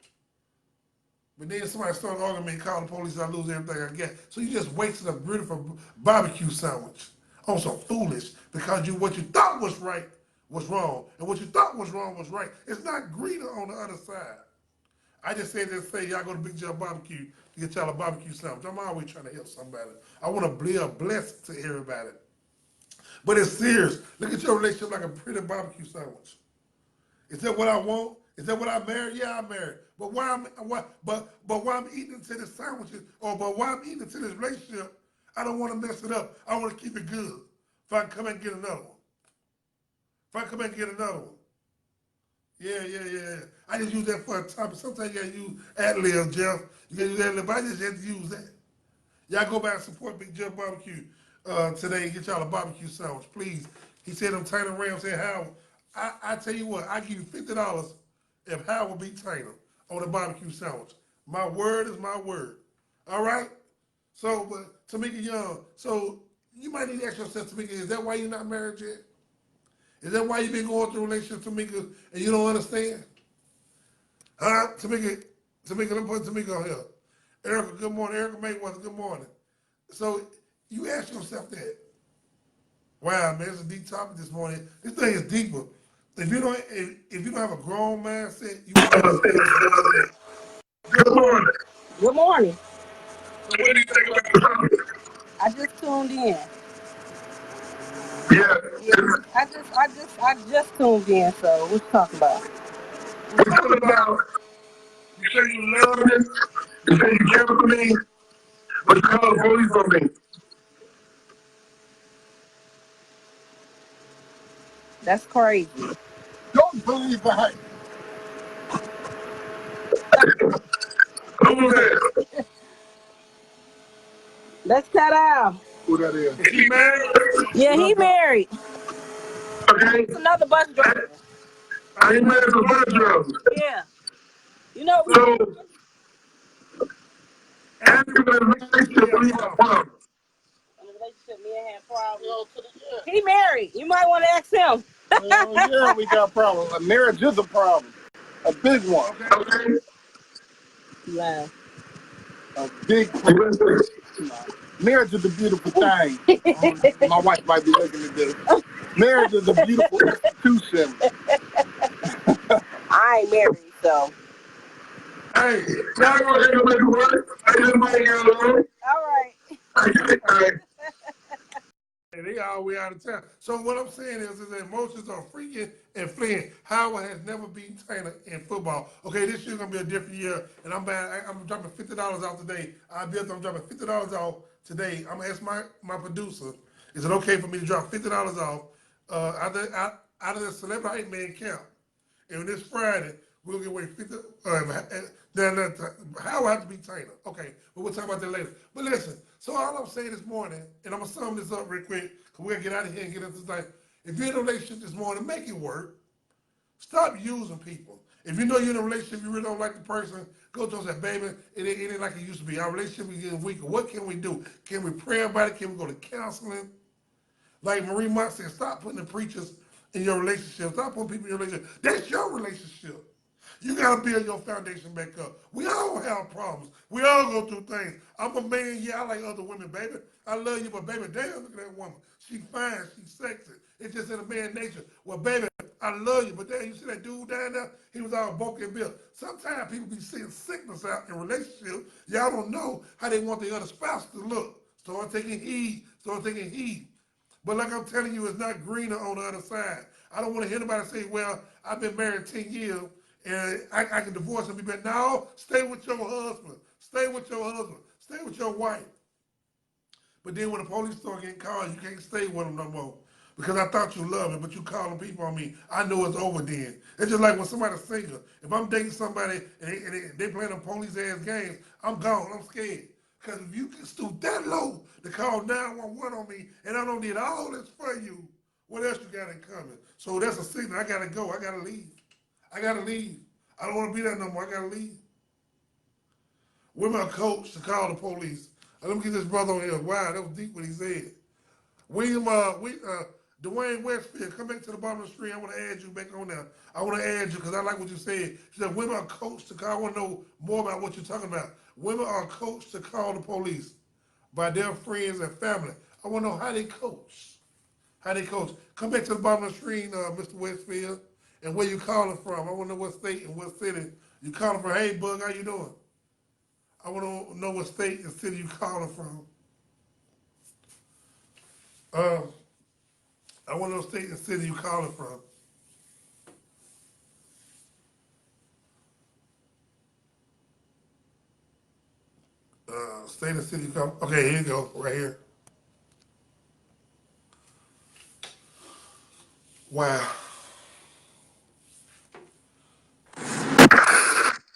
But then somebody started arguing me, call the police, I lose everything I get. So you just wasted a beautiful barbecue sandwich on some foolish because what you thought was right was wrong. And what you thought was wrong was right. It's not greener on the other side. I just said this, say y'all go to Big John Barbecue to get y'all a barbecue sandwich. I'm always trying to help somebody. I want to be a blessing to everybody. But it's serious. Look at your relationship like a pretty barbecue sandwich. Is that what I want? Is that what I married? Yeah, I married. But why I'm eating into this sandwiches, but why I'm eating into this relationship, I don't want to mess it up. I want to keep it good. If I can come and get another one. Yeah. I just use that for a topic. Sometimes you gotta use ad-lib, Jeff. You gotta use ad-lib. I just had to use that. Y'all go back and support Big Jeff Barbecue today and get y'all a barbecue sandwich, please. He said them Taylor Rams said, Howard, I tell you what, I give you $50 if Howard beat Taylor on the barbecue sandwich. My word is my word. All right? So, but Tamika Young, so you might need to ask yourself, Tamika, is that why you're not married yet? Is that why you've been going through a relationship, Tamika, and you don't understand? Huh? Tamika, let me put Tamika on here. Erica, good morning. Erica Mayweather, good morning. So you ask yourself that. Wow, man, it's a deep topic this morning. This thing is deeper. If you don't have a grown mindset, you won't understand. Good morning. Good morning. So what do you think about the topic? I just tuned in. Yeah. I just tuned in. So what you talking about? We're talking about, you say you love me, you say you care for me, but you call the police on me. That's crazy. Don't believe that. Who was that? Let's cut out. Who that is? Is he married? Yeah, he married. Okay. It's another bus driver. I ain't married to a bus driver. Yeah. You know, So, after the relationship, we have problems. in the relationship, me and him problems. He married. You might want to ask him. Yeah, we got problems. A marriage is a problem. A big one. Okay. Yeah. A big problem. Marriage is a beautiful thing. My wife might be looking at this. Marriage is a beautiful institution. I ain't married, so. Hey, y'all gonna take a look at work? I just might get along. All right. All right. And they all way out of town. So what I'm saying is that emotions are freaking and fleeing. Howard has never beaten Taylor in football. Okay, this year's gonna be a different year, and I'm dropping $50 off today. I'm dropping $50 off today. I'm gonna ask my producer, is it okay for me to drop $50 off out of the Celebrity Hype Man camp? And this Friday, We'll get away 50. Then how I have to be Tainer. Okay, but we'll talk about that later. But listen, so all I'm saying this morning, and I'm gonna sum this up real quick, because we're gonna get out of here and get into this thing. If you're in a relationship this morning, make it work. Stop using people. If you know you're in a relationship, you really don't like the person, go to them and say, baby, it ain't like it used to be. Our relationship is getting weaker. What can we do? Can we pray about it? Can we go to counseling? Like Marie Mott said, stop putting the preachers in your relationship. Stop putting people in your relationship. That's your relationship. You gotta build your foundation back up. We all have problems. We all go through things. I'm a man, yeah, I like other women, baby. I love you, but baby, damn, look at that woman. She fine, she's sexy. It's just in a man's nature. Well, baby, I love you, but damn, you see that dude down there? He was all bulky and built. Sometimes people be seeing sickness out in relationships. Y'all don't know how they want the other spouse to look. Start taking heed. Start taking heed. But like I'm telling you, it's not greener on the other side. I don't want to hear anybody say, well, I've been married 10 years and I can divorce and be back. No, stay with your husband. Stay with your husband. Stay with your wife. But then when the police start getting called, you can't stay with them no more. Because I thought you loved me, but you calling people on me. I know it's over then. It's just like when somebody's single. If I'm dating somebody and they playing them police ass games, I'm gone. I'm scared. Because if you can stoop that low to call 911 on me and I don't need all this for you, what else you got in common? So that's a signal. I got to go. I got to leave. I got to leave. I don't want to be there no more. I got to leave. With my coach to call the police. Let me get this brother on here. Wow, that was deep what he said. Dwayne Westfield, come back to the bottom of the screen. I want to add you back on there. I want to add you because I like what you said. She said, women are coached to call. I want to know more about what you're talking about. Women are coached to call the police by their friends and family. I want to know how they coach. How they coach. Come back to the bottom of the screen, Mr. Westfield, and where you calling from. I want to know what state and what city you calling from. Hey, Bug, how you doing? I want to know what state and city you calling from. I want to know state and city you calling from. State and city you calling. Okay, here you go, right here. Wow.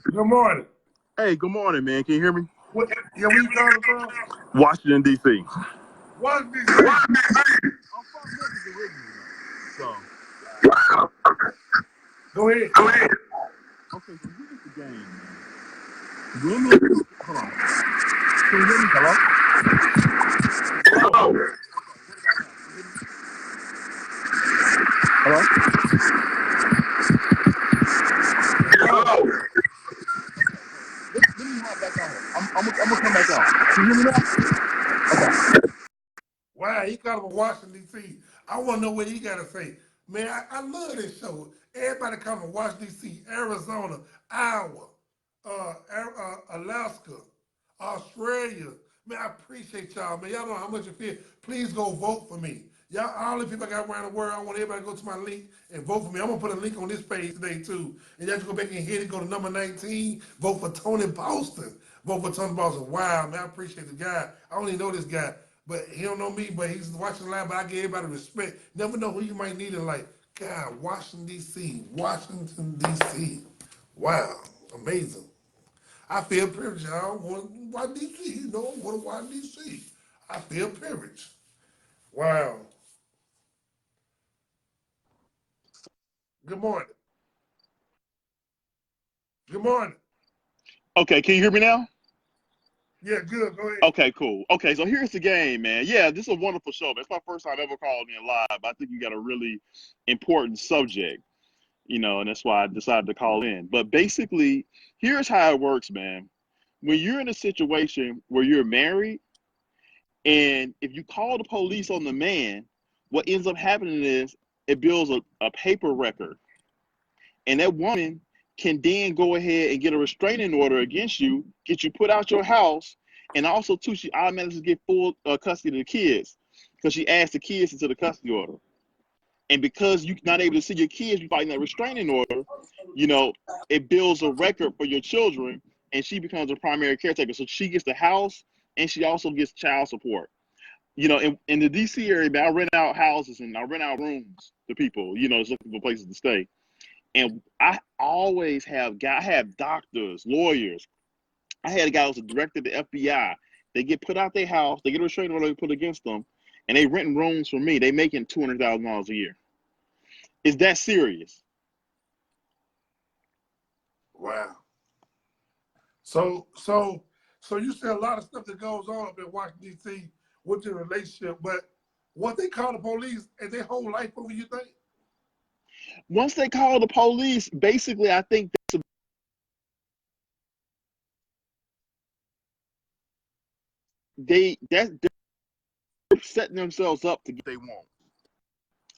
Good morning. Hey, good morning, man. Can you hear me? Yeah, where you calling from? Washington, D.C. Washington, D.C. I'm from Memphis originally, so. Go ahead. Okay, so here's the game, man. Women, hold on. Can you hear me? Hello? Hello? Hello? Let me hop back on. I'm gonna come back on. Can you hear me now? Okay. Wow, he called from Washington, D.C. I want to know what he got to say. Man, I love this show. Everybody come from Washington, D.C., Arizona, Iowa, Alaska, Australia. Man, I appreciate y'all, man. Y'all know how much you feel. Please go vote for me. Y'all, all the people I got around the world, I want everybody to go to my link and vote for me. I'm going to put a link on this page today, too. And y'all just go back and hit it, go to number 19, vote for Tony Boston. Vote for Tony Boston. Wow, man, I appreciate the guy. I don't even know this guy, but he don't know me, but he's watching live, but I give everybody respect. Never know who you might need in life. God, Washington, D.C. Washington, D.C. Wow, amazing. I feel privileged. I don't want to watch D.C. You know, I want to watch D.C. I feel privileged. Wow. Good morning. Good morning. Okay, can you hear me now? Yeah, good. Go ahead. Okay, cool. Okay, so here's the game, man. Yeah, this is a wonderful show. It's my first time ever calling in live. I think you got a really important subject, and that's why I decided to call in. But basically, here's how it works, man. When you're in a situation where you're married, and if you call the police on the man, what ends up happening is it builds a paper record. And that woman can then go ahead and get a restraining order against you, get you put out your house, and also, too, she automatically get full custody of the kids because she asked the kids into the custody order. And because you're not able to see your kids, you fighting that restraining order, it builds a record for your children, and she becomes a primary caretaker. So she gets the house, and she also gets child support. In the D.C. area, man, I rent out houses and I rent out rooms to people, just looking for places to stay. And I always have doctors, lawyers. I had a guy who was a director of the FBI. They get put out their house, they get a restraining order put against them, and they renting rooms from me. They making $200,000 a year. Is that serious? Wow. So you see a lot of stuff that goes on up in Washington, D.C. with your relationship, but what they call the police and their whole life over, you think? Once they call the police, basically, I think they're setting themselves up to get what they want.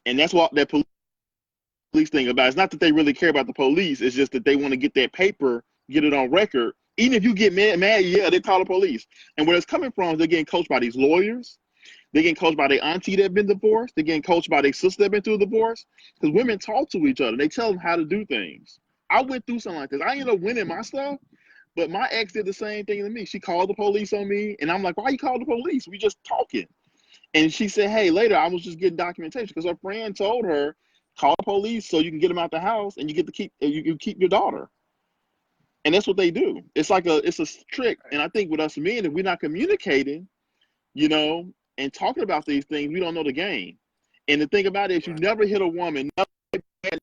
And that's what that police thing about. It's not that they really care about the police. It's just that they want to get that paper, get it on record. Even if you get mad, yeah, they call the police. And where it's coming from is they're getting coached by these lawyers. They're getting coached by their auntie that been divorced. They're getting coached by their sister that been through a divorce. Because women talk to each other. They tell them how to do things. I went through something like this. I ended up winning my stuff, but my ex did the same thing to me. She called the police on me, and I'm like, why you call the police? We just talking. And she said, hey, later, I was just getting documentation because her friend told her, call the police so you can get them out the house and you get to keep your daughter. And that's what they do. It's a trick. And I think with us men, if we're not communicating, and talking about these things, we don't know the game. And the thing about it is you never hit a woman,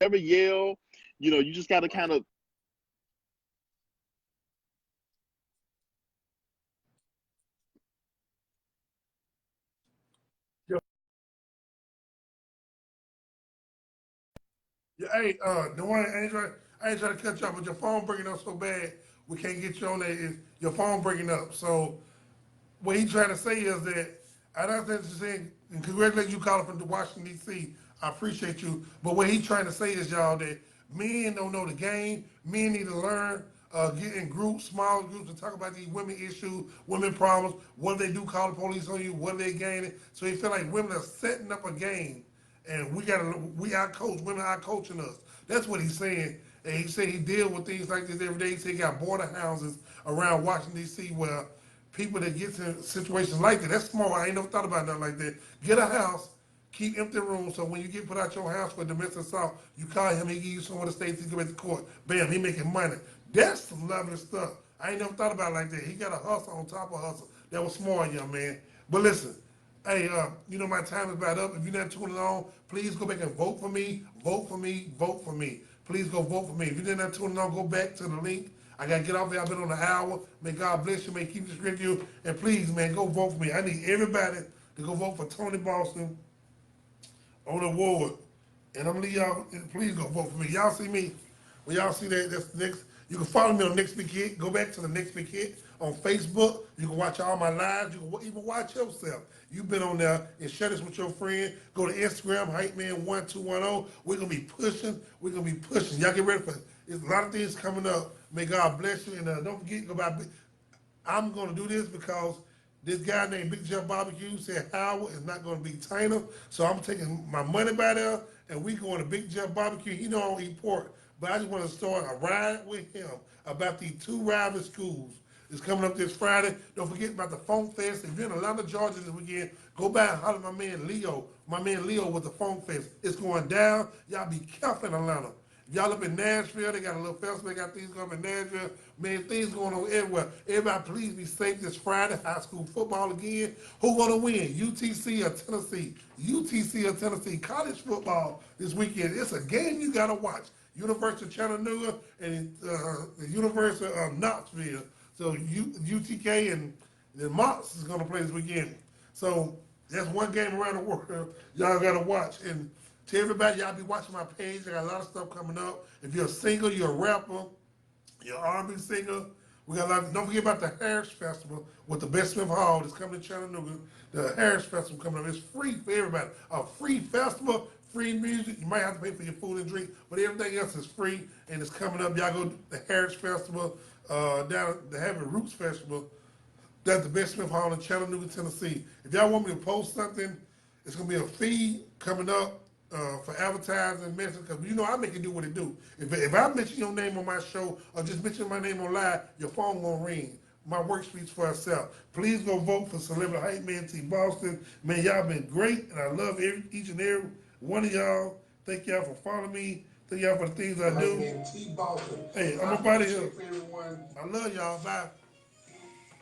never yell, you just got to kind of. Yeah, hey, Dwayne, I ain't trying to cut you off, but your phone breaking up so bad, we can't get you on there. Your phone breaking up. So what he's trying to say is that I don't think he's saying, and congratulate you calling from Washington, D.C. I appreciate you. But what he's trying to say is, y'all, that men don't know the game. Men need to learn, get in groups, small groups, and talk about these women issues, women problems, what they do call the police on you, what they gaining. So he feel like women are setting up a game. And we out coach, women out coaching us. That's what he's saying. And he said he deal with things like this every day. He said he got border houses around Washington, D.C. where people that get in situations like that, that's smart. I ain't never thought about nothing like that. Get a house, keep empty rooms, so when you get put out your house for domestic assault, you call him, he give you some of the states, he go back to court. Bam, he making money. That's some lovely stuff. I ain't never thought about it like that. He got a hustle on top of hustle. That was smart, young man. But listen, hey, my time is about up. If you're not tuning on, please go back and vote for me. Vote for me. Vote for me. Please go vote for me. If you're not tuning on, go back to the link. I got to get off here. I've been on an hour. May God bless you. May keep you strength you. And please, man, go vote for me. I need everybody to go vote for Tony Boston on the award. And I'm going to leave y'all, please go vote for me. Y'all see me. When y'all see that, that's next. You can follow me on Next Big Hit. Go back to the Next Big Hit on Facebook. You can watch all my lives. You can even watch yourself. You've been on there and share this with your friend. Go to Instagram, HypeMan1210. We're going to be pushing. We're going to be pushing. Y'all get ready for it. There's a lot of things coming up. May God bless you. And don't forget, I'm going to do this because this guy named Big Jeff Barbecue said Howard is not going to be Tina. So I'm taking my money by there, and we going to Big Jeff Barbecue. He know I don't eat pork, but I just want to start a ride with him about these 2 rival schools. It's coming up this Friday. Don't forget about the Funk Fest. If you're in Atlanta, Georgia this weekend, go by and holler at my man Leo. My man Leo with the Funk Fest. It's going down. Y'all be careful in Atlanta. If y'all up in Nashville, they got a little festival. They got things going up in Nashville. Man, things going on everywhere. Everybody, please be safe this Friday. High school football again. Who going to win? UTC or Tennessee? UTC or Tennessee? College football this weekend. It's a game you got to watch. University of Chattanooga and the University of Knoxville. So UTK and the Mox is going to play this weekend. So that's one game around the world y'all got to watch. And to everybody, y'all be watching my page. I got a lot of stuff coming up. If you're a singer, you're a rapper, you're an R&B singer, we got a lot. Don't forget about the Harris Festival with the Best Smith Hall that's coming to Chattanooga. The Harris Festival coming up. It's free for everybody. A free festival, free music. You might have to pay for your food and drink, but everything else is free, and it's coming up. Y'all go to the Harris Festival, down at the Heavy Roots Festival. That's the Best Smith Hall in Chattanooga, Tennessee. If y'all want me to post something, it's going to be a feed coming up for advertising and message, because I make it do what it do. If I mention your name on my show or just mention my name on live, your phone won't ring. My work speaks for itself. Please go vote for Celebrity Hype Man T Boston. Man, y'all been great, and I love each and every one of y'all. Thank y'all for following me. Thank y'all for the things I Hype do. Man T Boston. Hey, I'm I up out of here. appreciate everyone. I love y'all. Bye.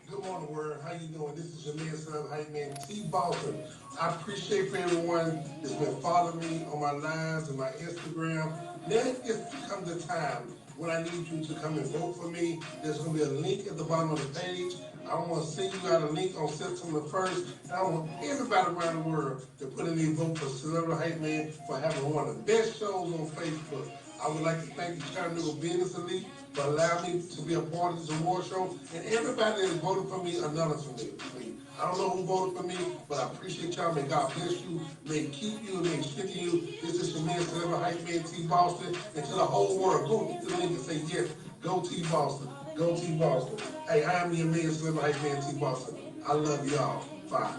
Good morning, world. How you doing? This is your man, son, Hype Man T Boston. I appreciate for everyone that's been following me on my lives and my Instagram. Now it's come the time when I need you to come and vote for me. There's going to be a link at the bottom of the page. I want to send you out a link on September 1st. And I want everybody around the world to put in their vote for Celebrity Hype Man for having one of the best shows on Facebook. I would like to thank the Chattanooga Business Elite for allowing me to be a part of this award show. And everybody that voted for me, anonymously. I don't know who voted for me, but I appreciate y'all. May God bless you. May keep you and may strengthen you. This is your man, Celebrity Hype Man T Boston. And to the whole world, go hit the link and say, yes, go T Boston. Go T Boston. Hey, I am your man, Celebrity Hype Man T Boston. I love y'all. Bye.